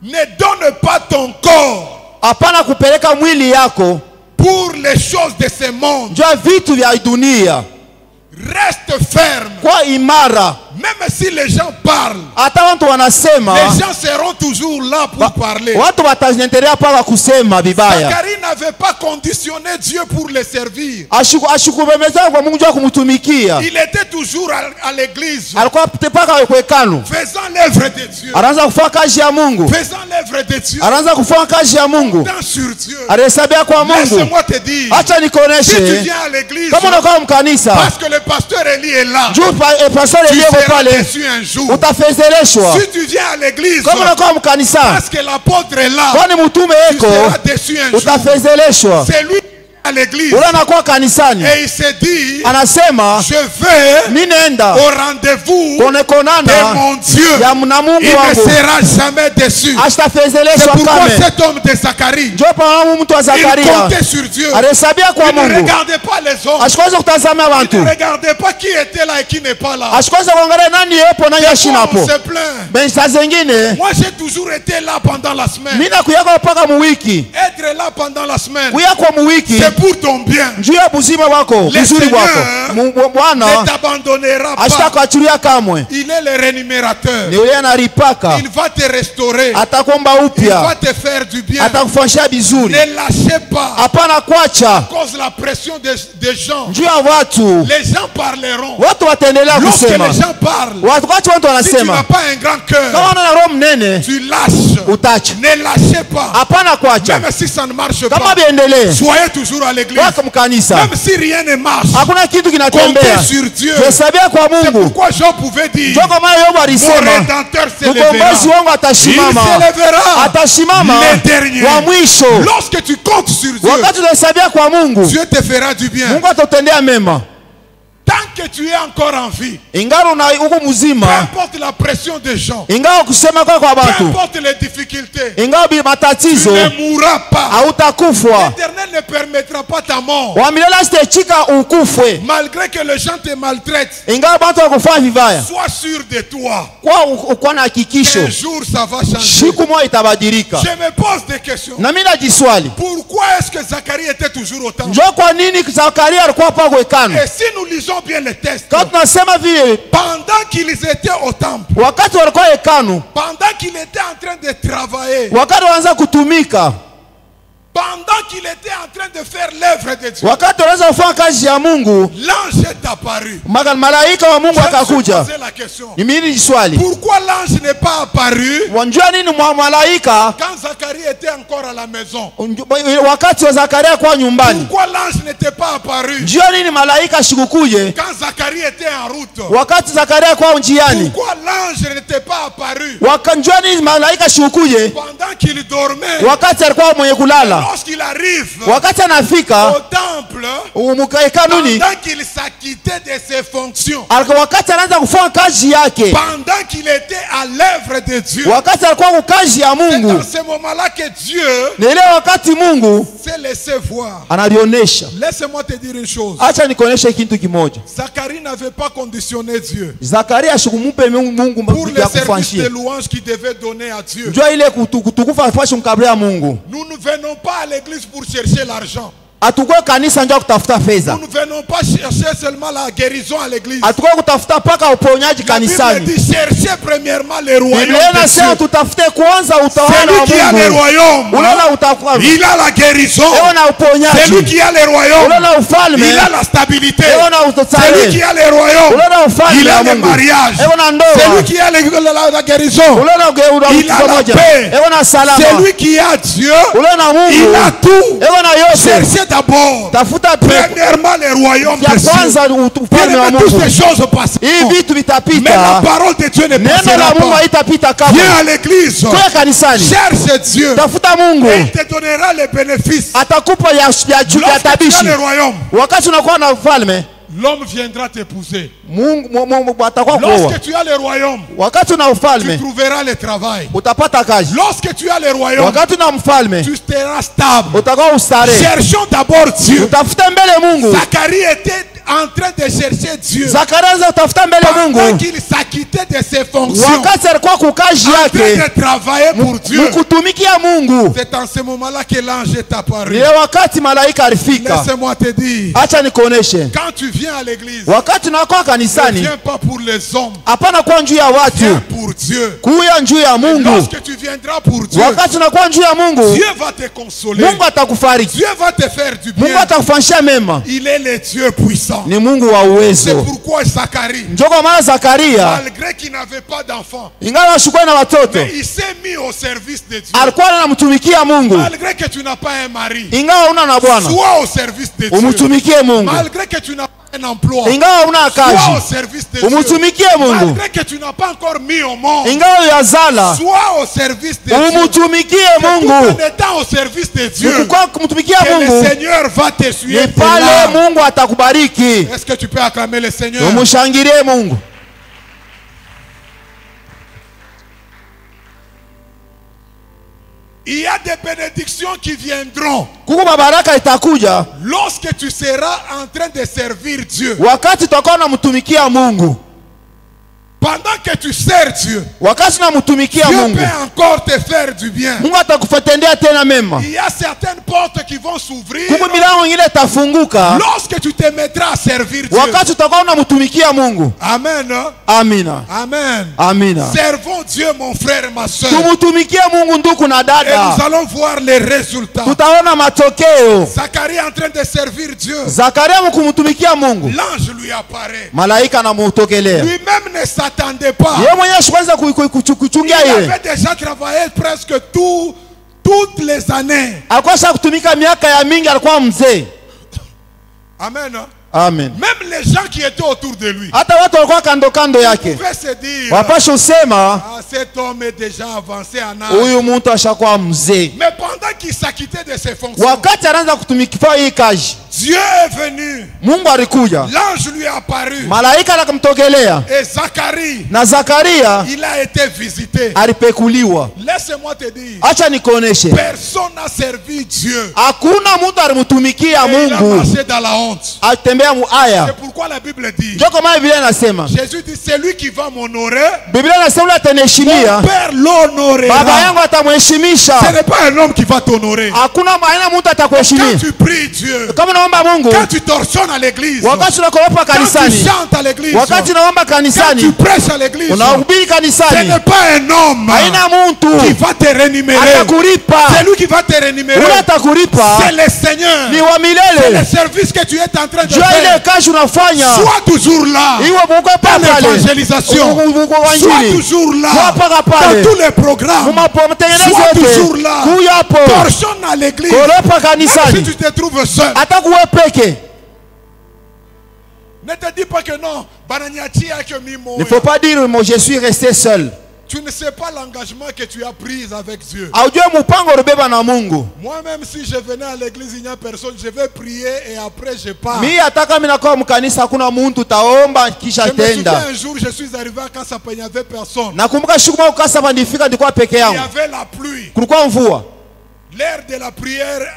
ne donne pas ton corps
hapana kupeleka mwili yako
pour les choses de ce monde.
jua vitu vya dunia.
Reste ferme.
Kwa imara,
Même si les gens parlent,
hata watu wanasema,
les gens seront toujours là pour parler.
watu wataendelea paka kusema vibaya.
Zacharie n'avait pas conditionné Dieu pour le servir.
Ashikubemeza kwa Mungu jua kumtumikia.
Il était toujours à l'église,
Alikuwa paka kwekano,
faisant l'œuvre de Dieu.
anaanza kufanya kazi ya Mungu,
Faisant l'œuvre de Dieu.
anaanza kufanya kazi ya Mungu,
Dans sur Dieu.
anahesabia kwa Mungu.
Laisse-moi te dire,
Acha
si tu
nikoneshe,
viens à l'église,
kama unakuwa mkanisa,
parce que le pasteur Eli est là,
juu pastor
tu
Eliye
seras
pale,
déçu un jour.
utafezeleshwa.
Si tu viens à l'église,
Kama unakuwa mkanisa,
parce que l'apôtre est là,
kwani mtume
tu
eko,
seras déçu un jour.
utafezeleshwa.
C'est lui qui est à l'église.
Ule anakuwa kanisani,
Et il se dit,
anasema
je vais
ninaenda
au rendez-vous de
konekonana
mon Dieu.
ya na Mungu
Il ne
wangu,
sera jamais déçu. C'est
ashitafezeleshwa
pourquoi
kame.
cet homme de Zacharie,
Njo pa mtu wa
il
Zakaria
comptait sur Dieu.
anahesabia kwa
Il ne
Mungu,
regardait pas les hommes.
ashikwaza kutazama
Il
abantu,
ne regardait pas qui était là et qui n'est pas là.
ashikwaza kuangalia nani yepo nani
Des fois,
ashinapo.
on se plaint.
Ben saa zingine
Moi, j'ai toujours été là pendant la semaine.
mina kuyako paka muwiki,
Être là pendant la semaine,
kuya kwa muwiki
c'est pour ton bien.
juu ya buzima wako,
Le
vizuri
Seigneur
wako. Bwana
ne t'abandonnera pas.
ashitakuachilia kamwe,
Il est le rémunérateur.
ni yeye analipaka,
Il va te restaurer.
atakomba
Il va
upya,
te faire du bien.
atakufanyia bizuri.
Ne lâchez pas.
Hapana kwacha
À cause de la pression des gens,
juu ya watu,
les gens parleront.
watu wataendelea
Lorsque
kusema,
les gens parlent,
watu watu
si tu n'as
wanasema
pas un grand
kama
cœur,
una roho mnene
tu lâches.
utacha.
Ne lâchez pas.
Hapana kwacha,
Même si ça ne marche
kama
pas,
biendelee
soyez toujours à l'église.
wako mkanisa,
Même si rien ne marche,
hakuna kitu kinatembea,
comptez sur Dieu.
tuhesabia kwa
C'est
Mungu.
pourquoi Job pouvait dire,
Ndio kwa maana Yobu
mon
alisema
rédempteur se lèvera.
mkombozi wangu
Il
atasimama,
se lèvera.
atasimama
Le dernier.
wa mwisho.
Lorsque tu comptes sur Dieu,
Wakati tunahesabia kwa Mungu,
Dieu te fera du bien.
Mungu atatutendea mema.
Tant que tu es encore en vie,
ingalo na uko
peu
mzima,
importe la pression des gens,
ingao kusema kwa
peu
watu,
importe les difficultés,
ingao bi
tu
matatizo,
ne mourras pas.
hautakufwa.
L'Éternel ne permettra pas ta mort.
Wa milele asitechika ukufwe.
Malgré que les gens te maltraitent,
Ingao watu wakufanya vibaya.
sois sûr de toi.
Kwa na hakikisho.
Un jour ça va changer.
Siku moja itabadilika.
Je me pose des questions.
Na mimi najiswali.
Pourquoi est-ce que Zacharie était toujours au temple?
Njoo kwa nini Zakaria alikuwa pa kwekano?
Et si nous lisons bien les textes,
Quand tunasema vile
pendant qu'ils étaient au temple,
wakati walikuwa hekano,
pendant qu'il était en train de travailler,
wakati wanaanza kutumika,
pendant qu'il était en train de faire l'œuvre de Dieu,
wakati wanaanza kufanya kazi ya Mungu,
l'ange est apparu.
malaika wa Mungu
Je me suis
akakuja.
posé la question.
Ni mimi jiswali.
Pourquoi l'ange n'est pas apparu
Wanjua nini malaika
quand Zacharie était encore à la maison?
wakati wa Zakaria kwa nyumbani?
Pourquoi l'ange n'était pas apparu
Njua nini malaika shikukuje
quand Zacharie était en route?
wakati Zakaria kwa njiani?
Pourquoi l'ange n'était pas apparu
Njua nini malaika shikukuje
pendant qu'il dormait?
wakati alikuwa mwenye kulala?
Lorsqu'il arrive
Wakati
au
anafika
temple,
hekaluni,
pendant qu'il s'acquittait de ses fonctions,
wakati anaanza kufanya kazi yake,
pendant qu'il était à l'œuvre de Dieu,
wakati alikuwa kwa kazi ya
c'est
Mungu,
dans ce moment-là que Dieu
na ile wakati Mungu
s'est laissé voir.
analionyesha.
Laissez-moi te dire une chose.
Acha nikuoneshe kitu kimoja.
Zacharie n'avait pas conditionné Dieu
Zakaria ashikumupe Mungu
pour les
ya
services de
kufanshia.
louange qu'il devait donner à Dieu.
Njua ile kutukufa fashi mkabla Mungu.
Nous ne venons pas à l'église pour chercher l'argent.
Atukwe kanisa njoo kutafuta fedha.
Nous ne venons pas chercher seulement la guérison à l'église.
Atukwe kutafuta paka uponyaji
La Bible
kanisani.
dit chercher premièrement le royaume
Biblia
de
inasema
Dieu.
tutafute kwanza utawala
Celui
wa
qui a le
Mungu.
royaume,
Unaona utakuwa.
il a la guérison.
Ewe na uponyaji.
Celui qui a le royaume,
Unaona ufalme.
il a la stabilité.
Ewe na
Celui
utotale.
qui a le royaume,
Unaona ufalme
il a
wa
le
Mungu.
mariage.
Ewe na ndoa.
Celui qui a la guérison,
Unaona
il a la paix.
Ewe na salama.
Celui qui a Dieu,
Unaona Mungu.
il a tout.
Ewe na yote.
Cherchez d'abord
Tafuta pepo.
premièrement le royaume de
Ya
Dieu.
kwanza ufalme wa
Toutes
Mungu.
ces choses passent.
Hii vitu
Mais la
vitapita.
parole de Dieu ne
Neno
passera
la Mungu
pas.
haitapita kama.
Viens à l'église.
Kwa kanisani.
Cherche Dieu.
Tafuta Mungu.
Et il te donnera les bénéfices.
Atakupa ya
Lorsque tu as
tabishi.
le royaume,
Wakati unakuwa na ufalme,
l'homme viendra t'épouser.
Mungu atakuwa kuoa.
Lorsque tu as le royaume,
Wakati una
tu
ufalme,
trouveras le travail.
utapata kazi.
Lorsque tu as le royaume,
Wakati una mfalme,
tu seras stable.
utakuwa ustare.
Cherchons d'abord Dieu.
Utafute mbele Mungu.
Zacharie était en train de chercher Dieu.
Zakaria utafuta mbele
Pendant
Mungu.
qu'il s'acquittait de ses fonctions,
Wakati alikuwa kukazi
en train
yake,
de travailler pour Dieu,
mkutumikia Mungu.
c'est en ce moment-là que l'ange est apparu.
Ile wakati malaika alifika.
Laisse-moi te dire,
Acha nikuoneshe.
quand tu viens à l'église,
Wakati unakuwa
ne
kanisani,
viens pas pour les hommes,
hapana kwa njuu ya watu,
viens pour Dieu.
kuya njuu ya Mungu.
Lorsque tu viendras pour Dieu,
Wakati unakuwa njuu ya Mungu,
Dieu va te consoler.
Mungu atakufariji.
Dieu va te faire du
Mungu
bien.
atakufanyia mema.
Il est le Dieu puissant.
Ni Mungu wa
C'est
uwezo.
pourquoi Zacharie,
Njoo kwa maana Zakaria
malgré qu'il n'avait pas d'enfant,
ingawa ashukua na watoto,
mais il s'est mis au service de Dieu.
alikuwa anamtumikia Mungu.
Malgré que tu n'as pas un mari,
Ingawa una na bwana,
sois au service de Dieu.
umtumikie Mungu.
Malgré que tu n'as pas un emploi,
Ingawa una
sois au
kazi,
service de Dieu.
umtumikie Mungu.
Malgré que tu n'as pas encore mis au monde,
Ingawa yazala,
sois au service de Dieu.
umtumikie
C'est tout
Mungu.
en étant au service de Dieu
Ukikuwa kumtumikia
que le
Mungu,
Seigneur va t'essuyer
ni
tes
pale
larmes.
Mungu atakubariki.
Est-ce que tu peux acclamer le Seigneur?
Umushangilie Mungu.
Il y a des bénédictions qui viendront
Kuko mabaraka itakuja
lorsque tu seras en train de servir Dieu.
wakati utakuwa unamtumikia Mungu.
Pendant que tu sers Dieu,
Wakati unamtumikia
Dieu
Mungu,
peut encore te faire du bien.
Mungu atakufetendea tena mema.
Il y a certaines portes qui vont s'ouvrir
Kuko milango ingine itafunguka
lorsque tu te mettras à servir Dieu.
wakati utakuwa unamtumikia Mungu.
Amen.
Amina.
Amen.
Amina.
Servons Dieu, mon frère et ma soeur.
Tumutumikie Mungu ndugu na
Et
dada.
nous allons voir les résultats.
Tutaona matokeo.
Zacharie est en train de servir Dieu.
Zakaria mkumtumikia Mungu,
L'ange lui apparaît.
malaika anamutokelea.
Lui-même ne s'attendait pas.
Yeye mwenyewe ashikwanza kuchungia
Il
yeye.
avait déjà travaillé presque toutes les années.
Alikuwa sha kutumika miaka ya mingi, alikuwa mzee.
Amen.
Amen.
Même les gens qui étaient autour de lui
Hata watu walikuwa kando kando yake
pouvaient se dire,
wapasha usema
ah, cet homme est déjà avancé en âge.
huyu mtu ashakuwa mzee.
Mais pendant qu'il s'acquittait de ses fonctions,
Wakati anaanza kutumikia hii kazi,
Dieu est venu.
Mungu alikuja.
L'ange lui est apparu.
Malaika akamtokelea.
Et Zacharie,
Na Zakaria
il a été visité.
alipekuliwa.
Laisse-moi te dire,
Acha nikuoneshe.
personne n'a servi Dieu.
Hakuna mtu alimtumikia
Et il a
Mungu.
marché dans la honte.
Atembea mu aya.
C'est pourquoi la Bible dit,
Ndio kama Biblia inasema.
Jésus dit, c'est lui qui va m'honorer.
Biblia inasema yule
Mon
ataniheshimia,
Père l'honorera.
baba yangu atamheshimisha.
Ce n'est pas un homme qui va t'honorer.
Hakuna aina mtu
Quand
atakuheshimia.
tu pries Dieu,
Kama naomba Mungu,
quand tu torsionnes à l'église,
wakati unakoropa
quand tu
kanisani,
chantes à l'église,
wakati unaomba
quand tu
kanisani,
prêches à l'église,
unahubiri
ce
kanisani,
n'est pas un homme
haina
qui
mtu
va te rémunérer.
atakulipa.
C'est lui qui va te rémunérer.
Ule atakulipa
C'est le Seigneur.
ni wa
C'est le
milele.
service que tu es en train de
Jua ile
faire.
kazi unafanya,
Sois toujours là.
iwe Mungu
Dans
pale
l'évangélisation. Sois toujours là. Dans tous les programmes. Sois toujours là. Torsionne à l'église. Même si tu te trouves seul.
atakuwe peke.
Ne te dis pas que non.
Il ne faut pas dire moi je suis resté seul.
Tu ne sais pas l'engagement que tu as pris avec Dieu.
Aujue mpango rubeba na Mungu.
Moi-même, si je venais à l'église, il n'y a personne, je vais prier et après je pars.
Mimi ataka mimi nakuwa mkanisa hakuna mtu taomba kisha
Je me souviens
tenda.
un jour, je suis arrivé à Kasapa, il n'y avait personne.
Nakumbuka siku moja Kasapa ndifika ndikuwa peke
Il y
yangu.
avait la pluie.
Kulikuwa mvua.
L'heure de la prière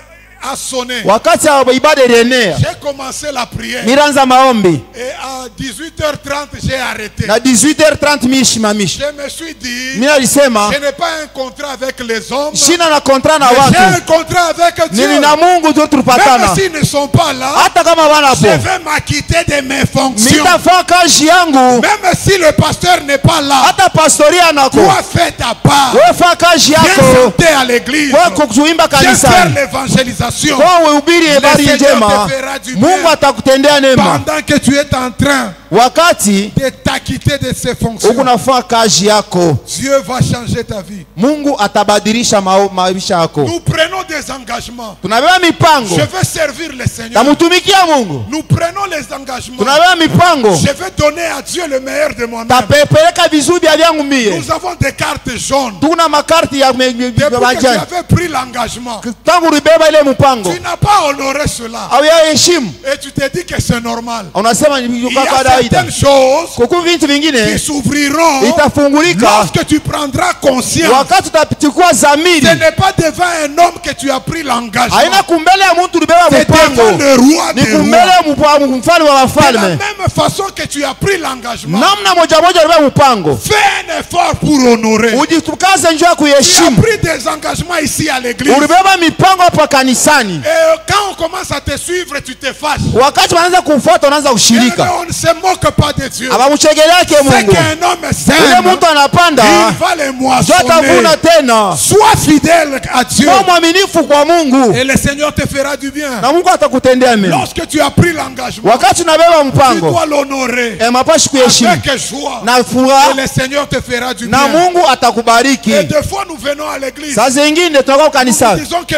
a sonné.
Wakati wa ibada ilienea,
J'ai commencé la prière.
nilianza maombi.
Et à 18h30, j'ai arrêté.
Na 18h30 mimi shimamisha.
Je me suis dit,
Mimi alisema
je n'ai pas un contrat avec les hommes.
sina na kontra na
Mais j'ai un
watu.
contrat avec Dieu.
Nili na Mungu tu
Même
tupatana.
s'ils ne sont pas là,
Hata kama wana
je
hapo.
vais m'acquitter de mes fonctions.
Nitafanya kazi yangu.
Même si le pasteur n'est pas là,
Hata pastoria nako.
toi fais ta part.
Wewe fanya kazi
Viens
yako.
chanter à l'église.
Wewe kuimba
Viens faire
kanisani.
l'évangélisation.
Wewe uhubiri habari
Le Seigneur
njema.
te fera du
Mungu
bien.
atakutendea neema.
Pendant que tu es en train
Wakati
de t'acquitter de ses fonctions,
ukunafanya kazi yako,
Dieu va changer ta vie.
Mungu atabadilisha maisha yako.
Nous prenons des engagements.
Tunabeba mipango,
Je veux servir le Seigneur.
tamutumikia Mungu.
Nous prenons les engagements.
Tunabeba mipango,
Je vais donner à Dieu le meilleur de moi-même.
tapeleka vizuri vya vyangu mie.
Nous avons des cartes jaunes.
Tuna makarti ya
Depuis que tu
majani.
avais pris l'engagement,
Tangu ulibeba ile mpango,
tu n'as pas honoré cela.
au ya heshimu,
Et tu te dis que c'est normal.
unasema ni
Il y
yuka
a
kawaida.
certaines choses
Kuku vitu
qui
vingine
s'ouvriront
itafungulika
lorsque tu prendras conscience.
wakati utachukua
Ce
zamiri.
n'est pas devant un homme que tu as pris l'engagement.
Haina kumbele ya mtu ulibeba
C'est devant
mpango,
le roi
ni
des rois.
kumbele ya mfalme wa
De la
wafalme.
même façon que tu as pris l'engagement,
Namna moja moja ulibeba mpango,
fais un effort pour honorer.
ujitukaze njoo ya
Tu as
kuheshimu.
pris des engagements ici à l'église.
Ulibeba mipango hapa kanisani,
Et quand on commence à te suivre, tu te fâches.
wakati wanaanza kufuata unaanza
Mais
kushirika.
on ne se moque pas de Dieu.
Abamchegeleke
C'est
Mungu.
qu'un homme
Ule
saint,
mtu anapanda,
il va les
njoo atavuna
moissonner.
tena.
Sois fidèle à Dieu.
Kuwa mwaminifu kwa Mungu
Et le Seigneur te fera du bien.
na Mungu atakutendea mema.
Lorsque tu as pris l'engagement,
Wakati unabeba
tu
mpango,
dois l'honorer
mapashi kuheshimu
avec joie.
na
Et
furaha,
le Seigneur te fera du
na
bien.
Mungu atakubariki.
Et des fois, nous venons à l'église.
Saa zingine tunakuwa
Nous
kanisani,
disons que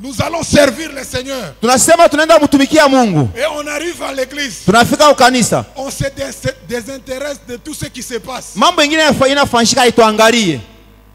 nous allons servir le Seigneur.
tunasema tunaenda kumtumikia Mungu,
Et on arrive à l'église.
tunafika ukanisa,
On se désintéresse de tout ce qui se passe.
mambo ingine inafanyika, ituangalie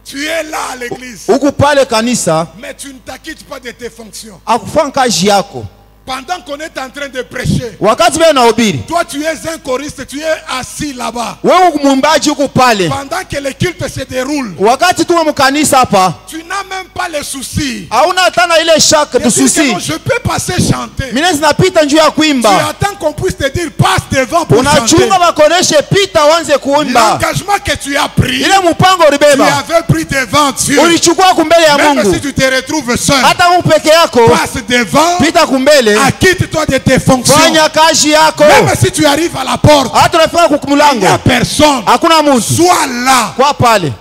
Tu es là à l'église,
huku pale kanisa,
mais tu ne t'acquittes pas de tes fonctions.
akufanya kazi yako.
Pendant qu'on est en train de prêcher,
Wakati wewe unahubiri,
toi tu es un choriste, tu es assis là-bas.
wewe mwimbaji huku pale,
Pendant que le culte se déroule,
wakati tuwe mkanisa hapa,
tu n'as même pas le souci.
hauna hata na ile shaka
De dire que
tususi.
non, je peux passer chanter.
Mimi zinapita njuu ya
Tu
kuimba,
attends qu'on puisse te dire passe devant pour chanter.
unachunga bakoneshe pita uanze kuimba.
L'engagement que tu as pris,
Ile mpango
tu
ulibeba,
avais pris devant Dieu.
ulichukua kumbele ya
Même
Mungu.
si tu te retrouves seul,
Hata Mungu peke yako,
passe devant,
pita kumbele,
acquitte-toi de tes fonctions.
fanya kazi yako.
Même si tu arrives à la porte,
Hata unafika
il n'y a
kumulango,
personne.
hakuna mtu,
Sois là.
kwa pale.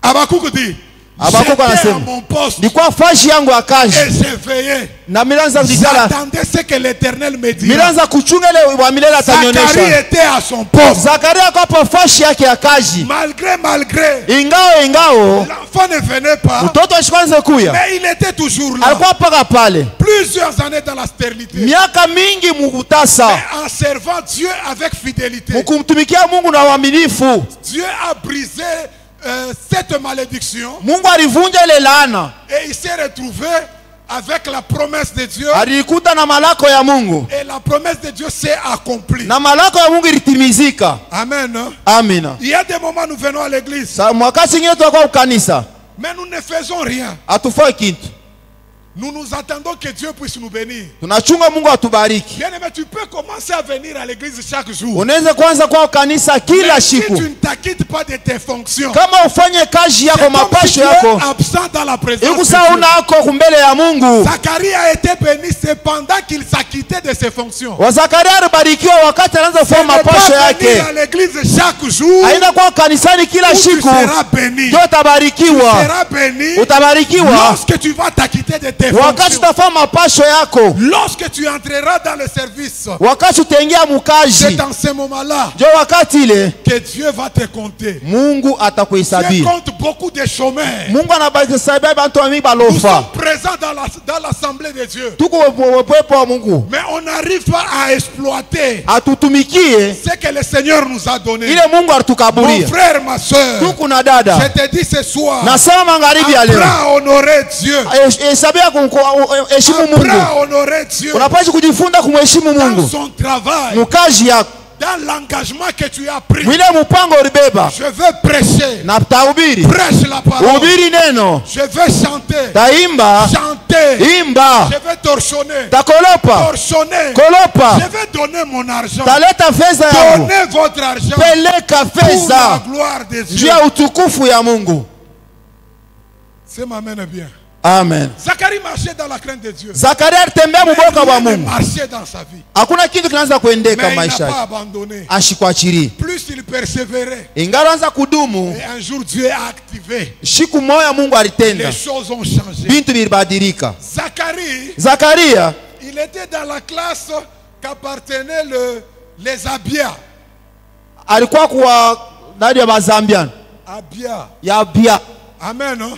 Habakkuk dit,
Habakkuk
j'étais à
anasema,
mon poste
nilikuwa fashi yangu ya kazi
et j'ai veillé.
na milanza kujikala,
J'attendais ce que l'Éternel me dit.
milanza kuchunga ile wa milele
Zacharie
atanionyesha.
était à son poste.
Zakaria kwa hapo fashi yake ya kazi,
Malgré,
ingao
l'enfant ne venait pas,
mtoto ashikwanze kuya,
mais il était toujours là.
alikuwa paka pale
Plusieurs années dans la stérilité.
miaka mingi mukutasa,
Mais en servant Dieu avec fidélité,
mukumtumikia Mungu na uaminifu.
Dieu a brisé cette malédiction
Mungu alivunja ile laana,
et il s'est retrouvé avec la promesse de Dieu.
Alikuta na malako ya Mungu.
Et la promesse de Dieu s'est accomplie.
Na malako ya Mungu ilitimizika.
Amen.
Amina.
Il y a des moments nous venons à l'église.
Mwakati ngine tunakuwa ukanisa.
Mais nous ne faisons rien.
Hatufai kitu.
Nous nous attendons que Dieu puisse nous bénir.
Tunachunga Mungu atubariki.
Bien aimé, tu peux commencer à venir à l'église chaque jour.
Unaweza kwanza kwa kanisa kila siku.
Si tu ne t'acquittes pas de tes fonctions.
Kama ufanye kazi yako mapasho yako.
Absent dans la présence de
Dieu. Unako kumbele ya Mungu.
Zacharie a été béni cependant qu'il s'acquittait de ses fonctions.
Zakaria alibarikiwa wakati anaanza kufanya mapasho yake.
Venir à l'église chaque jour.
Haina kwa kanisani kila siku.
Tu seras béni.
Ndio utabarikiwa.
Tu seras béni.
Utabarikiwa.
Lorsque tu vas t'acquitter de tes
wakati utafanya mapasho yako.
Lorsque tu entreras dans le service.
Wakati utaingia mukazi.
C'est dans ce moment-là.
Ndio wakati ile
que Dieu va te compter.
Mungu atakuhesabia.
Dieu compte beaucoup de chômeurs.
Mungu anabahisabia bantu wengi balofa.
Nous sommes présents dans l'assemblée de Dieu.
Tuko wepo wa Mungu.
Mais on n'arrive pas à exploiter
atutumikie
ce que le Seigneur nous a donné.
Ile Mungu alitukaburia.
Mon frère, ma soeur.
Tuko na dada.
Je te dis ce soir.
Nasema magharibi ya leo.
Apprends à honorer Dieu.
Hesabia heshimu Mungu.
Apprends à honorer Dieu.
Unapaswa kujifunza kumheshimu Mungu.
Dans son travail.
Mukazi yako.
Dans l'engagement que tu as pris.
Mwile mpango ulibeba.
Je veux prêcher.
Na tahubiri.
Prêche la parole.
Ubiri neno.
Je veux chanter.
Taimba.
Chanter.
Imba.
Je veux torchonner.
Takolopa.
Torchonner.
Kolopa.
Je vais donner mon argent.
Taleta fedha yako.
Donnez votre argent.
Peleka fedha.
Pour la gloire de Dieu.
Jia utukufu ya Mungu.
C'est m'amène bien.
Amen.
Zacharie marchait dans la crainte de Dieu.
Zacharie alitembea mboka wa Mungu.
Marchait dans sa vie.
Hakuna kitu kinaanza kuendeka maisha
yake.
Ashikuachiri.
Plus il persévérait.
Ingaanza kudumu.
Et un jour Dieu a activé.
Siku moja Mungu alitenda.
Les choses ont changé.
Bintu bilibadilika.
Zacharie, il était dans la classe qu'appartenaient les Abia.
Alikuwa kwa ndani ya Mazambian.
Abia.
Ya Abia.
Amen.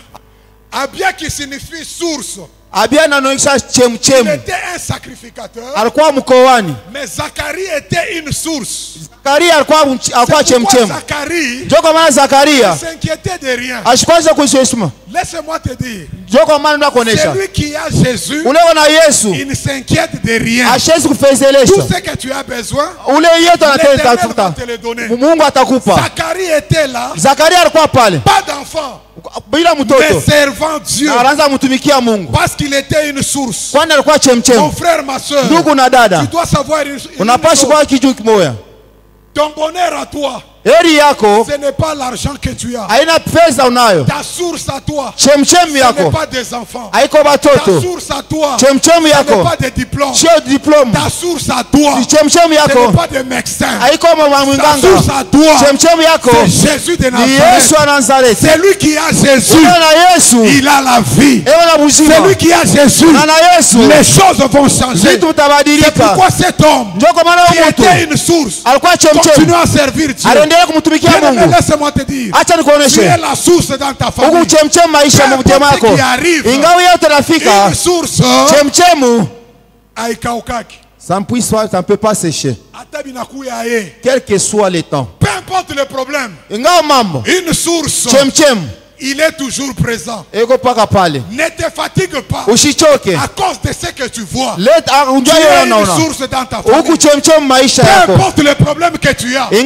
Abia qui signifie source.
Abia inaonyesha chemchemu.
Il était un sacrificateur.
Alikuwa mkoani.
Mais Zacharie était une source.
Zakaria alikuwa chemchemu.
Zacharie.
Joko maana Zakaria.
S'inquiétait de rien.
Ashikwaza kuheshima.
Laisse-moi te dire.
Joko maana ndakuonesha.
Celui qui a Jésus.
Ule na Yesu.
Il ne s'inquiète de rien.
Ashezi kufezelesha.
Tout ce que tu as besoin.
Ule yetu anatafuta. Mungu atakupa.
Zacharie était là.
Zakaria alikuwa pale.
Pas d'enfant.
Bila mtoto.
Mais servant Dieu.
Anaanza mtumikia Mungu.
Parce qu'il était une source.
Kwani alikuwa chemchemu.
Mon frère, ma soeur.
Ndugu na dada.
Tu dois savoir
unapaswa kwa kitu kimoja.
Ton bonheur à toi.
Heri yako.
Ce n'est pas l'argent que tu as.
Haina pesa unayo.
Ta source à toi.
Chemchemu yako.
Ce n'est pas des enfants.
Haiko batoto.
Ta source à toi.
Chemchemu yako.
Ce n'est pas des diplômes.
Sio diplôme.
Ta source à toi.
Chemchemu yako.
Ce n'est pas des médecins.
Haiko manganga.
Ta source à toi.
Chemchemu yako.
C'est Jésus de Nazareth.
Yesu wa Nazareth.
C'est lui qui a Jésus. Il a la vie. C'est lui qui a Jésus. Les choses vont changer. C'est pourquoi cet homme qui était une source continue à servir Dieu. Laisse-moi te dire. Tu es la source dans ta famille. Peu importe ce qui arrive. Une source haikaukaki.
Ça ne peut pas sécher. Quel que soit le temps.
Peu importe le problème. Une source. Il est toujours présent. Ne te fatigue pas. À cause de ce que tu vois. Tu es une source dans ta famille. Peu importe le problème que tu as. Peu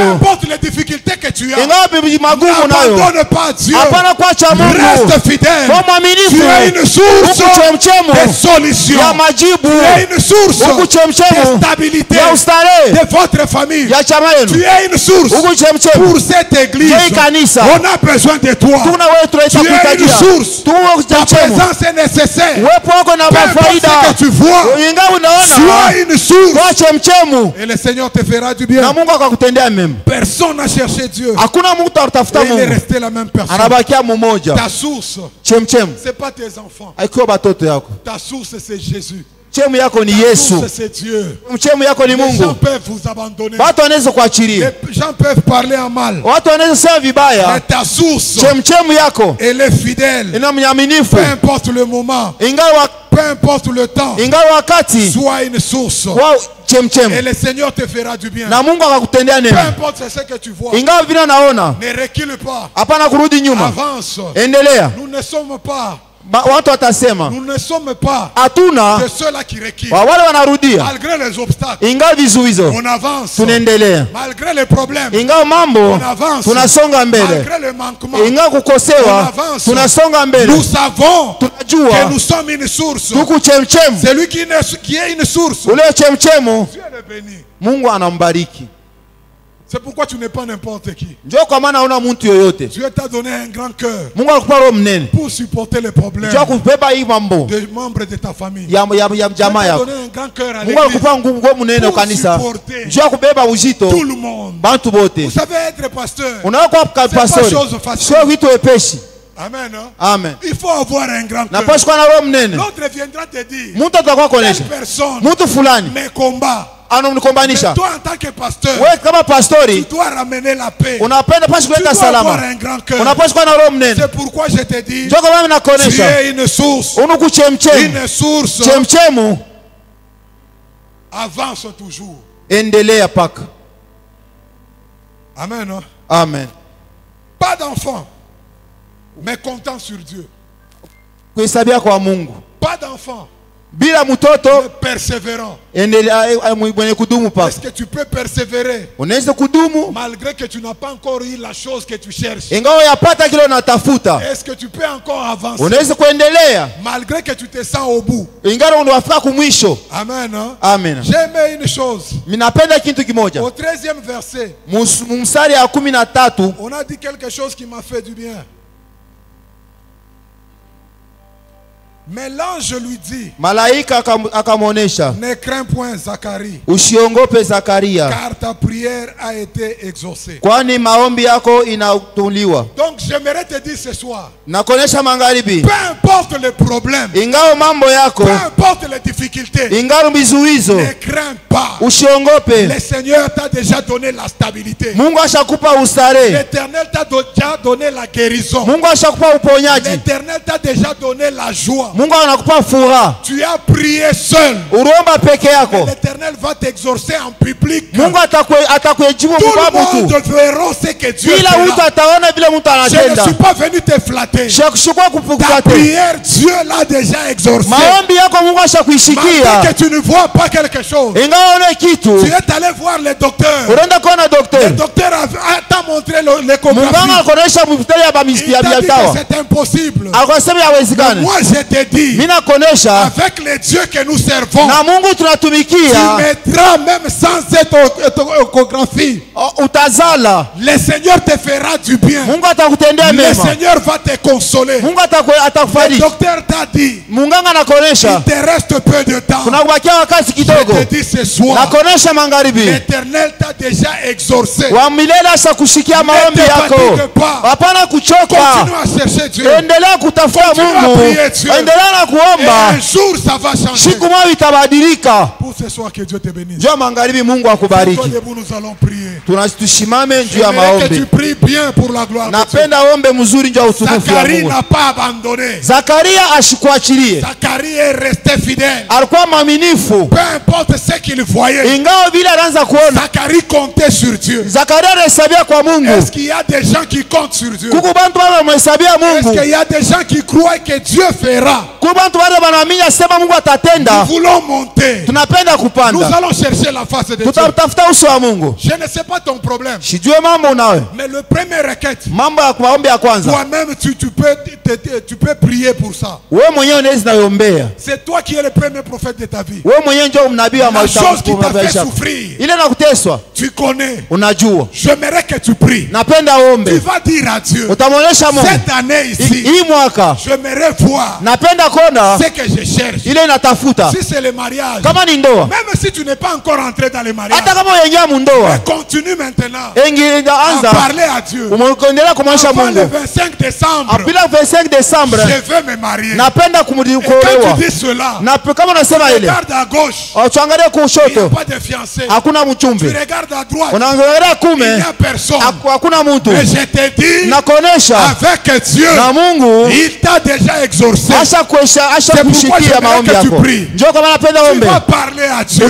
importe les difficultés que tu as. N'abandonne pas Dieu. Reste fidèle. Tu es une source de solution. Tu es une source de stabilité de votre famille. Tu es une source pour cette église. On a besoin de toi. Tu es une source. Ta présence est nécessaire. Peu importe ce que tu vois, sois une source. Et le Seigneur te fera du bien. Personne n'a cherché Dieu. Et il est resté la même personne. Ta source, ce n'est pas tes enfants. Ta source, c'est Jésus. C'est Dieu. Les gens peuvent vous abandonner. Les gens peuvent parler en mal. Mais ta source, elle est fidèle. Peu importe le moment, peu importe le temps, sois une source. Et le Seigneur te fera du bien. Peu importe ce que tu vois, ne recule pas. Avance. Nous ne sommes pas
watu watasema
nous ne sommes pas
hatuna
de ceux-là qui reculent.
wale wanarudia
Malgré les obstacles,
ingawa vizuizo
on avance.
tunaendelea,
Malgré les problèmes,
ingawa mambo
on avance.
tunasonga mbele,
Malgré le manquement,
ingawa
on
kukosewa
avance.
tunasonga mbele.
Nous savons
Tunajua
que nous sommes une source.
tuku chemchemu,
Celui qui est une source,
ule chemchemu
Dieu le bénit.
Mungu anambariki.
C'est pourquoi tu n'es pas n'importe qui.
Njoo kwa maana una mtu yoyote.
Dieu t'a donné un grand cœur
Mungu anakupa roho mnene
pour supporter les problèmes
njoo kubeba hii mambo
des membres de ta famille.
ya
Dieu
jamaa
t'a
yako.
donné un grand cœur à
Mungu
l'église
anakupa nguvu mnene kanisa njoo kubeba uzito
tout le monde.
bantu bote.
Vous savez être pasteur,
Unakuwa pastori
chose facile.
sio vitu wepesi.
Amen, hein?
Amen.
Il faut avoir un grand
Na
cœur.
pasha kuwa na roho mnene.
L'autre viendra te dire,
Mtu atakuwa kuonesha
telle personne
mtu fulani
me combat. Mais
anamkombanisha
toi en tant que pasteur,
wewe kama
tu
pastori
dois ramener la paix.
unapenda pasha
Tu
kuleta
dois avoir
salama,
un grand cœur.
unapaswa kuwa na roho mnene.
C'est pourquoi je te dis,
Njoo kama mimi
tu
nakuonesha
es une source.
unuku chemchemu
Une source.
chemchemu,
Avance toujours.
endelea paka.
Amen. Hein?
Amen.
Pas d'enfant, mais content sur Dieu.
Kuhesabia kwa Mungu.
Pas d'enfant,
Bila mtoto
mais persévérant.
endelea mwenye kudumu paka.
Est-ce que tu peux persévérer
Unaweza kudumu
malgré que tu n'as pas encore eu la chose que tu cherches?
ingawa yapata kile unatafuta.
Est-ce que tu peux encore avancer
Unaweza kuendelea
malgré que tu te sens au bout?
ingawa unafika kumwisho.
Amen. Hein?
Amen.
J'aimais une chose.
Minapenda kitu kimoja.
Au 13e verset,
Mstari ya 13
on a dit quelque chose qui m'a fait du bien. Mais l'ange lui dit,
malaika akamwonesha,
ne crains point Zacharie,
usiongope Zakaria,
car ta prière a été exaucée.
kwani maombi yako inatuliwa.
Donc j'aimerais te dire ce soir,
Nakuonesha magharibi,
peu importe le problème,
ingawa mambo yako,
peu importe les difficultés,
ingawa bizuizo,
ne crains pas.
usiongope.
Le Seigneur t'a déjà donné la stabilité.
Mungu ashakupa ustare,
L'Éternel t'a déjà donné la guérison.
Mungu ashakupa uponyaji,
L'Éternel t'a déjà donné la joie.
Mungu anakupa furaha.
Tu as prié seul.
Uliomba peke yako,
L'Éternel va t'exaucer en public.
Mungu atakujibu
Tout
kwa
le monde
mtu.
verra ce que Dieu
Kila mtu
fera.
ataona vile mtu
Je ne
anatenda.
suis pas venu te flatter.
Shakushukua
Ta
kupukate.
prière, Dieu l'a déjà exaucée.
Maombi yako Mungu
Malgré
ashakuishikia.
que tu ne vois pas quelque chose,
Ingawa une kitu,
tu es allé voir le docteur.
unaenda kuona
Le
daktari.
docteur t'a montré l'échographie.
Munganga akuonesha mstari ya
Il t'a dit que
dawa.
c'est impossible.
Akasema yawezekani.
Moi, je te dis,
Mimi nakuonesha
avec les dieux que nous servons,
na Mungu
tu
tunatumikia
mettras même sans cette échographie.
utazala.
Le Seigneur te fera du bien.
Mungu atakutendea
Le
mema.
Seigneur va te consoler.
Mungu
Le
atakufariji.
docteur t'a dit,
Munganga anakuonesha
il te reste peu de temps.
kunakubakia wakati kidogo.
Je te dis ce soir,
Nakuonesha magharibi.
l'Éternel t'a déjà exaucé.
Wa milele ashakushikia maombi
Ne te
yako.
fatigue pas.
Hapana kuchoka.
Continue à chercher Dieu.
Endelea kutafuta
Continue à
Mungu.
prier Dieu.
Endelea na
Et
kuomba.
un jour, ça va changer.
Siku moja itabadilika.
Pour ce soir, que Dieu te bénisse.
Njoo magharibi, Mungu
Toi
akubariki.
debout, nous allons prier.
Tusimame juu ya
J'aimerais que tu
maombi.
pries bien pour la gloire de Dieu.
Napenda ombe mzuri njoo utukufu wa
Zacharie
Mungu.
n'a pas abandonné.
Zakaria ashikuachilie.
Zacharie est resté fidèle.
Alikuwa mwaminifu.
Peu importe ce qu'il voyait,
Ingawa vile anaanza kuona.
Zacharie comptait sur Dieu.
Zakaria anahesabia kwa Mungu.
Est-ce qu'il y a des gens qui comptent sur Dieu?
Kuko bantu wale wamehesabia
Est-ce
Mungu.
qu'il y a des gens qui croient que Dieu fera?
Kuko bantu wale wanaamini asema Mungu
Nous
atatenda.
voulons monter.
Tunapenda
Nous
kupanda.
allons chercher la face de Dieu.
Tutatafuta uso wa Mungu.
Je ne sais pas ton problème,
Sijue mambo nawe.
mais le premier requête,
Mambo ya maombi ya kwanza.
toi-même tu peux prier pour ça.
Wewe mwenyewe unaweza nayombea.
C'est toi qui es le premier prophète de ta vie.
Wewe mwenyewe ndio mnabii wa
La
maisha
chose qui t'a fait
maisha.
souffrir,
Ile nakuteswa
tu connais.
unajua.
J'aimerais que tu pries.
Napenda
Tu
ombe.
vas dire à Dieu,
Utamwonyesha Mungu.
cette année ici,
Hii mwaka
j'aimerais voir
napenda kuona
ce que je cherche.
ile inatafuta.
Si c'est le mariage,
Kama ni ndoa,
même si tu n'es pas encore entré dans le mariage,
hata kama unaingia mundoa,
continue maintenant
ingia
à
anza
parler à Dieu.
umeendelea kumwonyesha
Avant le
Mungu.
25 décembre,
Apila 25 Desembre
je veux me marier.
napenda
Et quand
kumdikuolewa.
tu dis cela,
Na kama unasema ile,
regarde à gauche,
uangalie
il n'y a
kushoto,
pas de fiancé.
hakuna
Tu
mchumbi.
regardes à droite,
Unaangalia
il
kume,
n'y a personne.
hakuna mtu.
Mais je te dis,
Nakuonesha
avec Dieu,
na Mungu
il t'a déjà exaucé. C'est pourquoi j'aimerais que tu pries. Tu vas parler à Dieu.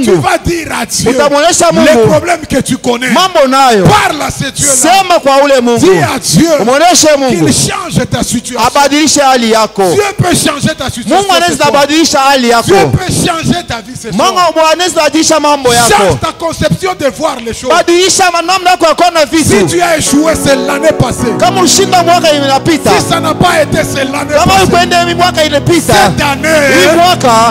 Tu vas dire à Dieu les problèmes que tu connais. Parle à ce Dieu-là. Dis à Dieu qu'il change ta situation. Dieu peut changer ta situation. Dieu peut changer ta vie ce soir. Change ta conception de voir les choses. Si tu as échoué, c'est l'année passée. Si ça n'a pas été, c'est l'année passée. Cette année,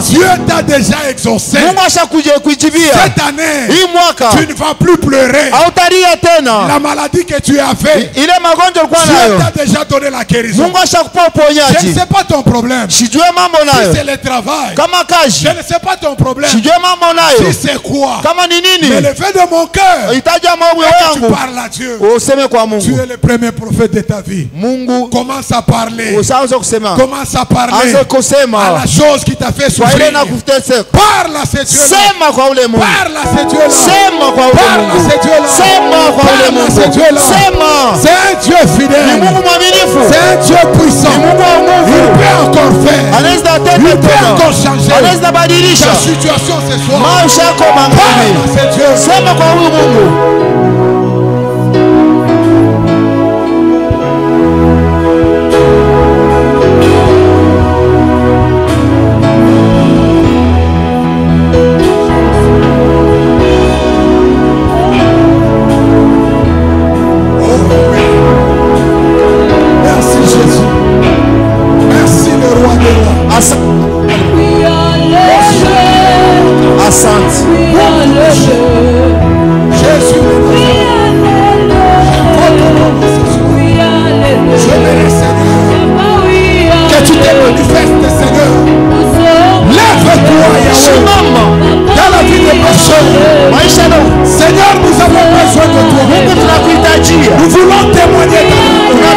Dieu t'a déjà exaucé. Cette année, tu ne vas plus pleurer. La maladie que tu avais, Dieu t'a déjà donné la guérison. Je ne sais pas ton problème. Si c'est le travail, je ne sais pas ton problème. Si c'est quoi? Mais le fait de mon cœur, tu parles à Dieu. Tu es le premier prophète de ta vie. Commence à parler. Commence à parler à la chose qui t'a fait souffrir. Parle à ce Dieu-là. Parle à ce Dieu-là. Parle à ce Dieu-là. Parle à ce Dieu-là. C'est un Dieu fidèle. C'est un Dieu puissant. Il peut encore faire. Il peut encore changer ta situation ce soir. Parle à ce Dieu. Seigneur, nous avons besoin de toi. Nous voulons témoigner de toi.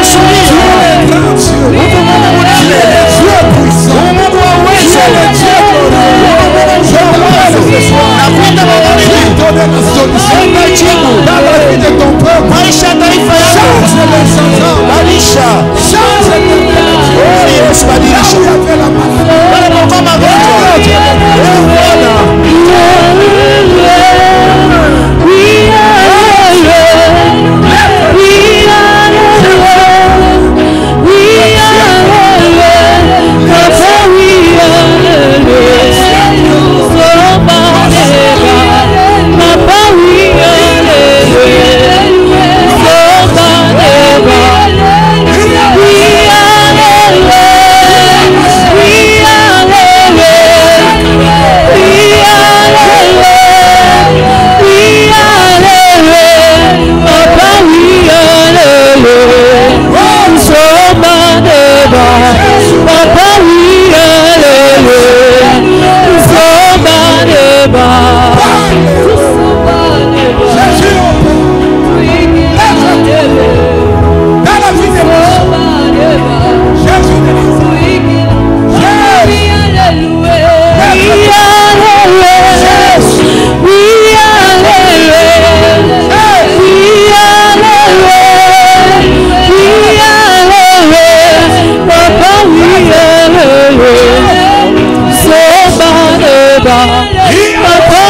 Tu es le grand Dieu. Tu es le Dieu puissant. Tu es le Dieu glorieux. Je t'appelle ce soir. Tu donnes la solution dans la vie de ton peuple. Change les changements. Change les températures. Là où il y avait la maladie.
Papa,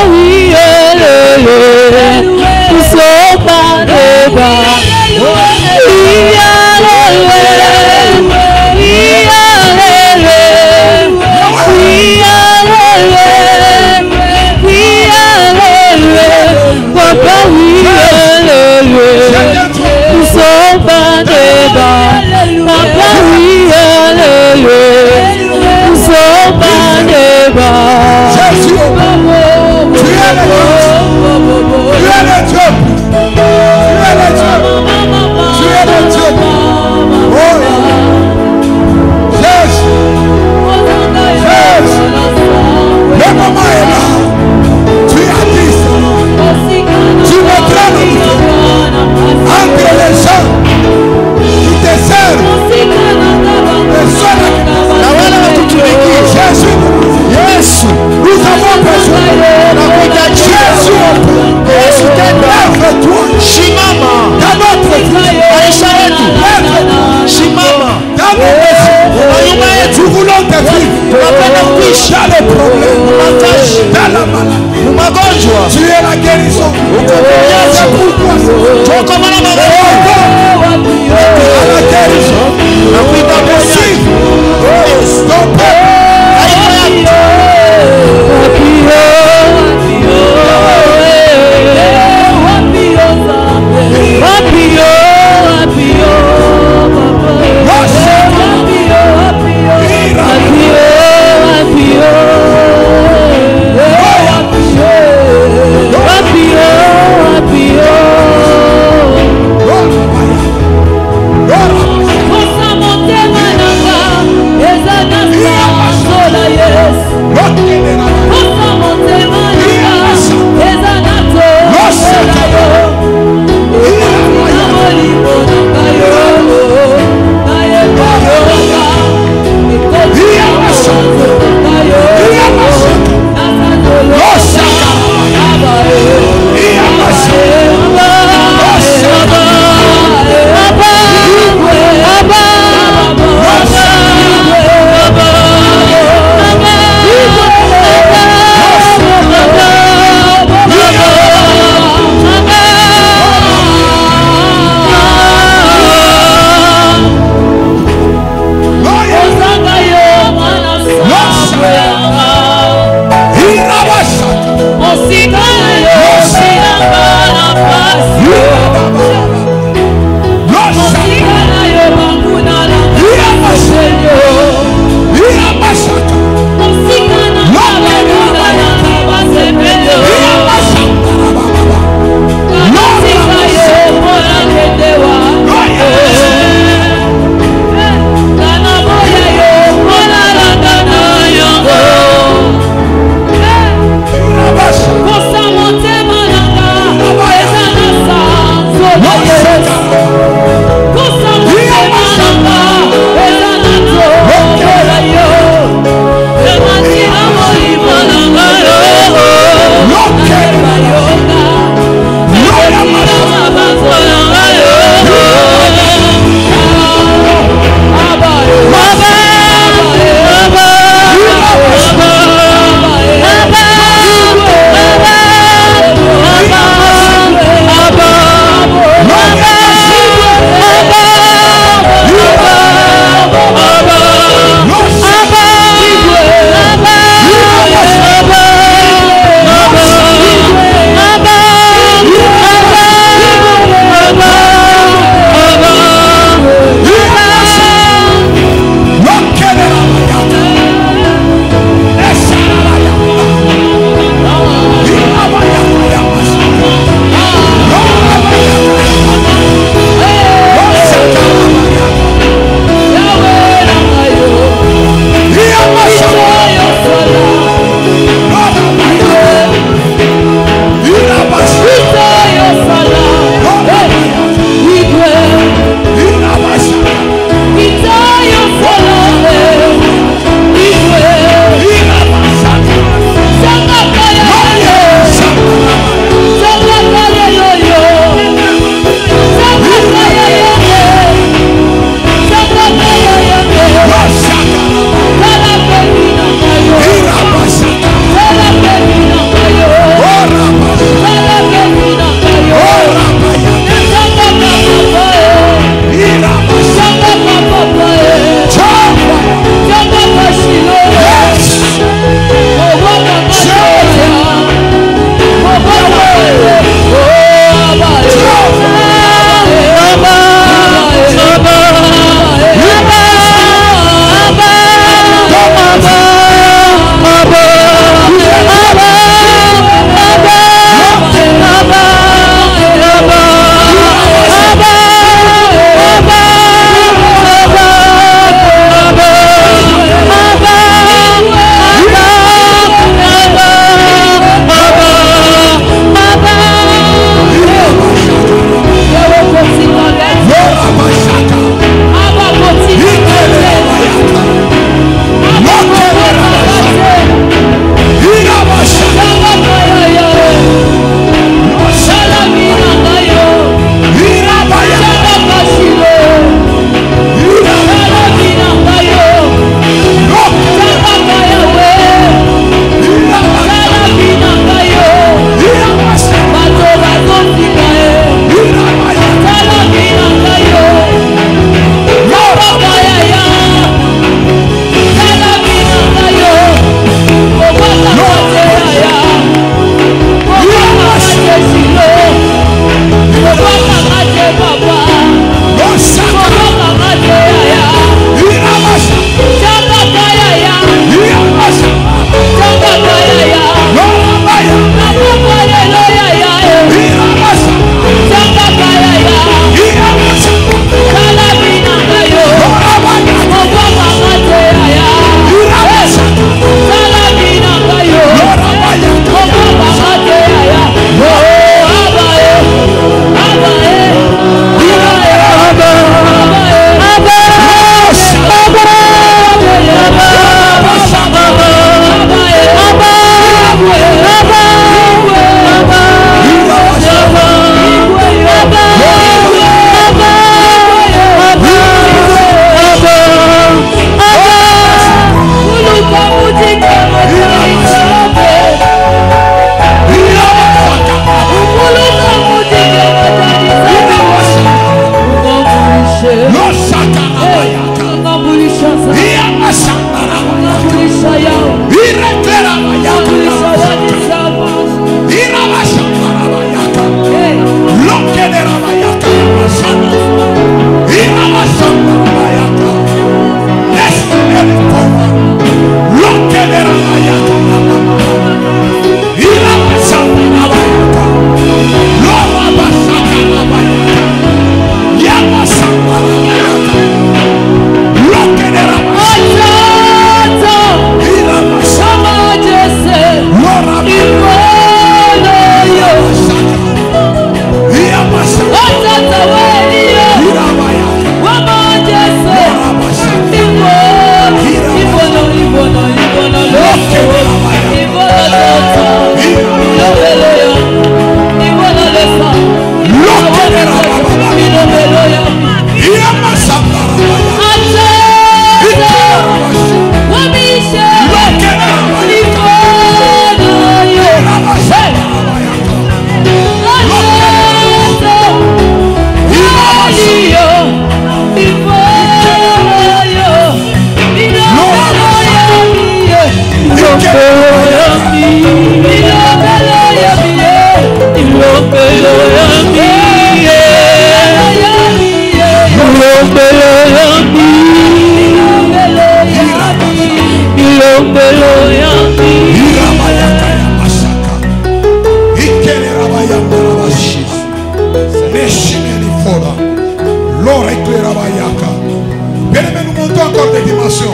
Tu es la guérison. C'est pourquoi à la guérison. Merci. Ton peuple.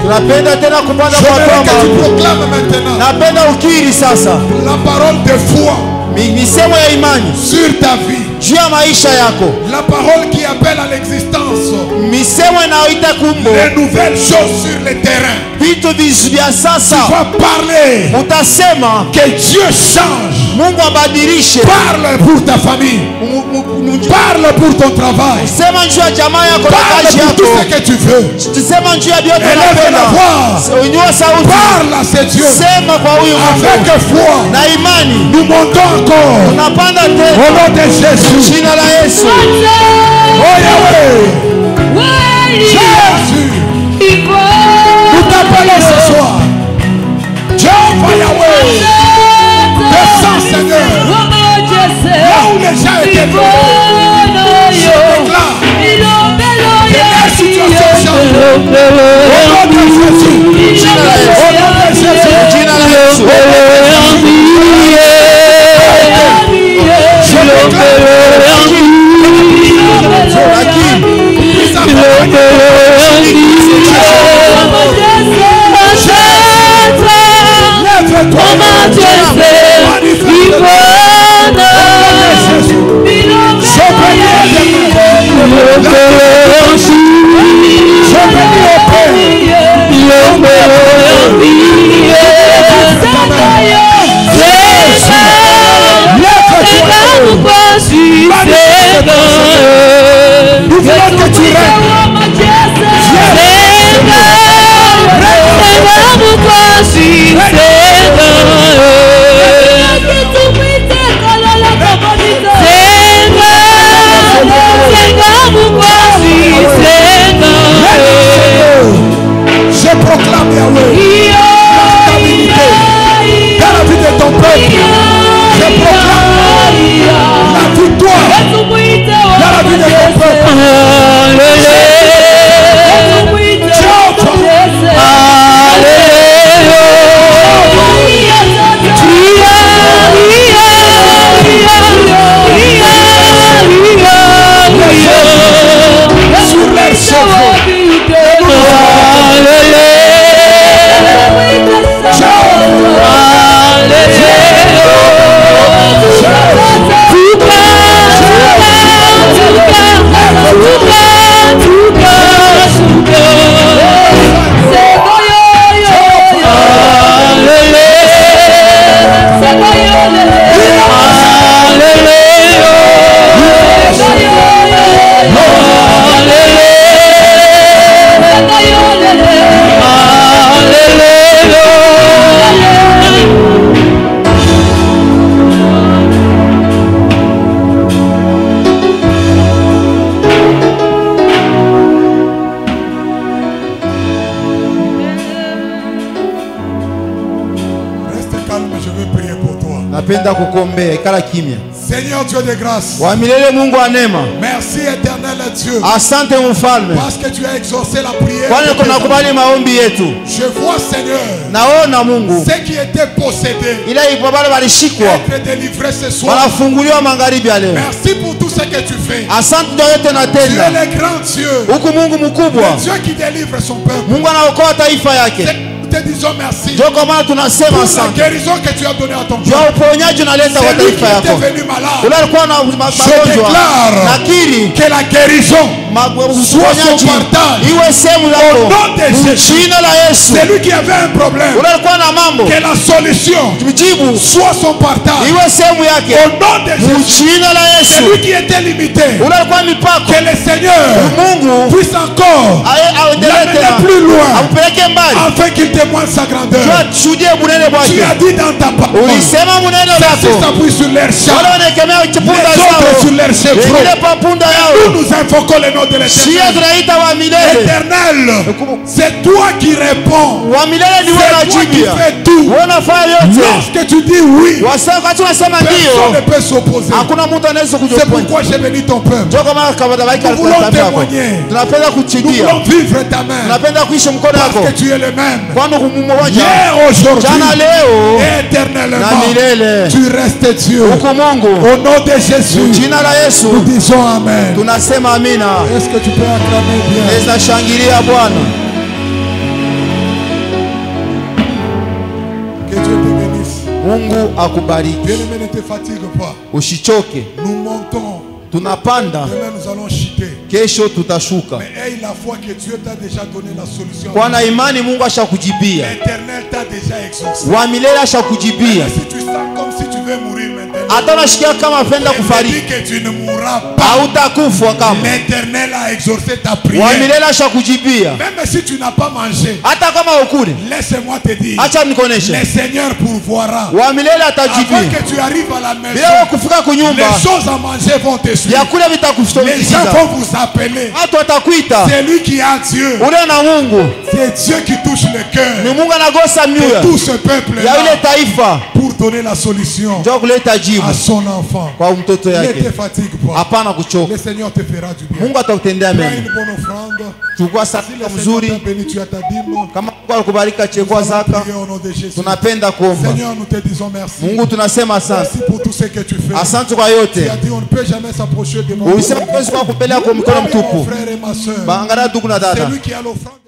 Tunapenda tena kupanda kwa
que
kwamba.
tu proclames maintenant.
Napenda ukiri sasa.
La parole de foi.
Misemo ya imani.
Sur ta vie.
Juu ya maisha yako.
La parole qui appelle à l'existence.
Misemo inayoita kumbo.
Les nouvelles choses sur le terrain.
Vitu vya sasa.
Tu vas parler.
Utasema
que Dieu change.
Mungu abadilishe.
Parle pour ta famille. Parle pour ton travail.
Sema njoo ya jamaa yako na
Parle
kazi
pour
yako.
tout ce que tu veux.
Sema njoo ya vyote
Élève la voix.
Unyua sauti.
Parle à ce Dieu.
Sema kwa huyu Mungu.
Avec foi.
Na imani.
Nous montons encore.
Tunapanda tena.
Au nom de Jésus.
Jina la Yesu.
Oh Yahweh. Jésus. Nous t'appelons ce soir. Jehovah Yahweh. Descends Seigneur. Là où les gens étaient loin. Je déclare. Que la situation change. Au nom de Jésus. Au nom de Jésus.
Jina la Yesu.
Je déclare. Nous voulons que tu règnes. Je proclame Yahweh la stabilité dans la vie de ton peuple. Je proclame la victoire dans la vie de ton peuple. Sur les cheveux.
Napenda kukuombea, ikala kimya.
Seigneur Dieu de grâce.
Wa milele Mungu wa neema.
Merci éternel Dieu.
Asante mfalme.
Parce que tu as exaucé la prière.
Kwani kunakubali maombi yetu.
Je vois Seigneur.
Naona Mungu.
Ceux qui étaient possédés.
Ila ibabale walishikwa.
Être délivrés ce soir.
Wanafunguliwa magharibi ya leo.
Merci pour tout ce que tu fais.
Asante ndio yote natenda.
Tu es le grand Dieu.
Huku Mungu mkubwa.
Le Dieu qui délivre son peuple.
Mungu anaokoa taifa yake.
Te disons merci.
Ndio kwa maana tunasema asante.
Pour la guérison que tu as donnée à ton peuple.
Ndio uponyaji unaleta kwa taifa yako.
Celui qui était venu malade.
Ule alikuwa na magonjwa. Nakiri
que la guérison soit son partage.
Iwe sehemu yako.
Au nom de Jésus.
Jina la Yesu.
Celui qui avait un problème.
Ule alikuwa na mambo.
Que la solution soit son partage.
Iwe sehemu yake.
Au nom de Jésus.
Jina la Yesu.
Celui qui était limité.
Ule alikuwa mipako.
Que le Seigneur
Mungu
puisse encore l'amener plus loin.
Ampeleke mbali.
Afin qu'il témoigne sa grandeur.
Tu
as dit dans ta parole. Si s'appuie sur leur char. Les autres sur leur chevaux. Nous nous invoquons le nom de l'Éternel. Éternel, c'est toi qui réponds. C'est toi qui fais tout. Lorsque tu dis oui, personne ne peut s'opposer. C'est pourquoi j'ai béni ton peuple. Nous voulons témoigner. Nous voulons vivre ta main. Parce que tu es le même. Hier, aujourd'hui, éternellement, tu restes Dieu. Au nom de Jésus, nous disons Amen. Est-ce que tu peux acclamer bien?
Mungu akubariki.
Bien-aimé, ne te fatigue pas.
Ushichoke.
Nous montons.
Tunapanda.
Demain nous allons chuter.
Kesho tutashuka.
Mais aie la foi que Dieu t'a déjà donné la solution.
Kwa na imani Mungu ashakujibia.
L'Éternel t'a déjà exaucé.
Wa milele ashakujibia.
Si tu sens comme si tu veux mourir maintenant.
Hata unasikia kama unapenda kufariki.
Que tu ne mourras pas.
Hautakufa kama.
L'Éternel a exaucé ta prière.
Wa milele ashakujibia.
Même si tu n'as pas mangé.
Hata kama ukule.
Laisse-moi te dire.
Acha nikoneshe.
Le Seigneur pourvoira.
Wa milele atajibia.
Avant que tu arrives à la maison.
Bila kufika kunyumba.
Les choses à manger vont te suivre.
Yakula vitakufuata.
Les gens vont vous appeler. C'est lui qui a Dieu. C'est Dieu qui touche le cœur de tout ce peuple pour donner la solution à son enfant. Ne te fatigue pas. Le Seigneur te fera du bien. Prends une bonne offrande. Si le Seigneur t'a béni, tu as ta dîme. Seigneur, nous te disons merci. Merci pour tout ce que tu fais. Tu as dit on ne peut jamais s'approcher de mon frère et ma soeur. C'est lui qui a l'offrande.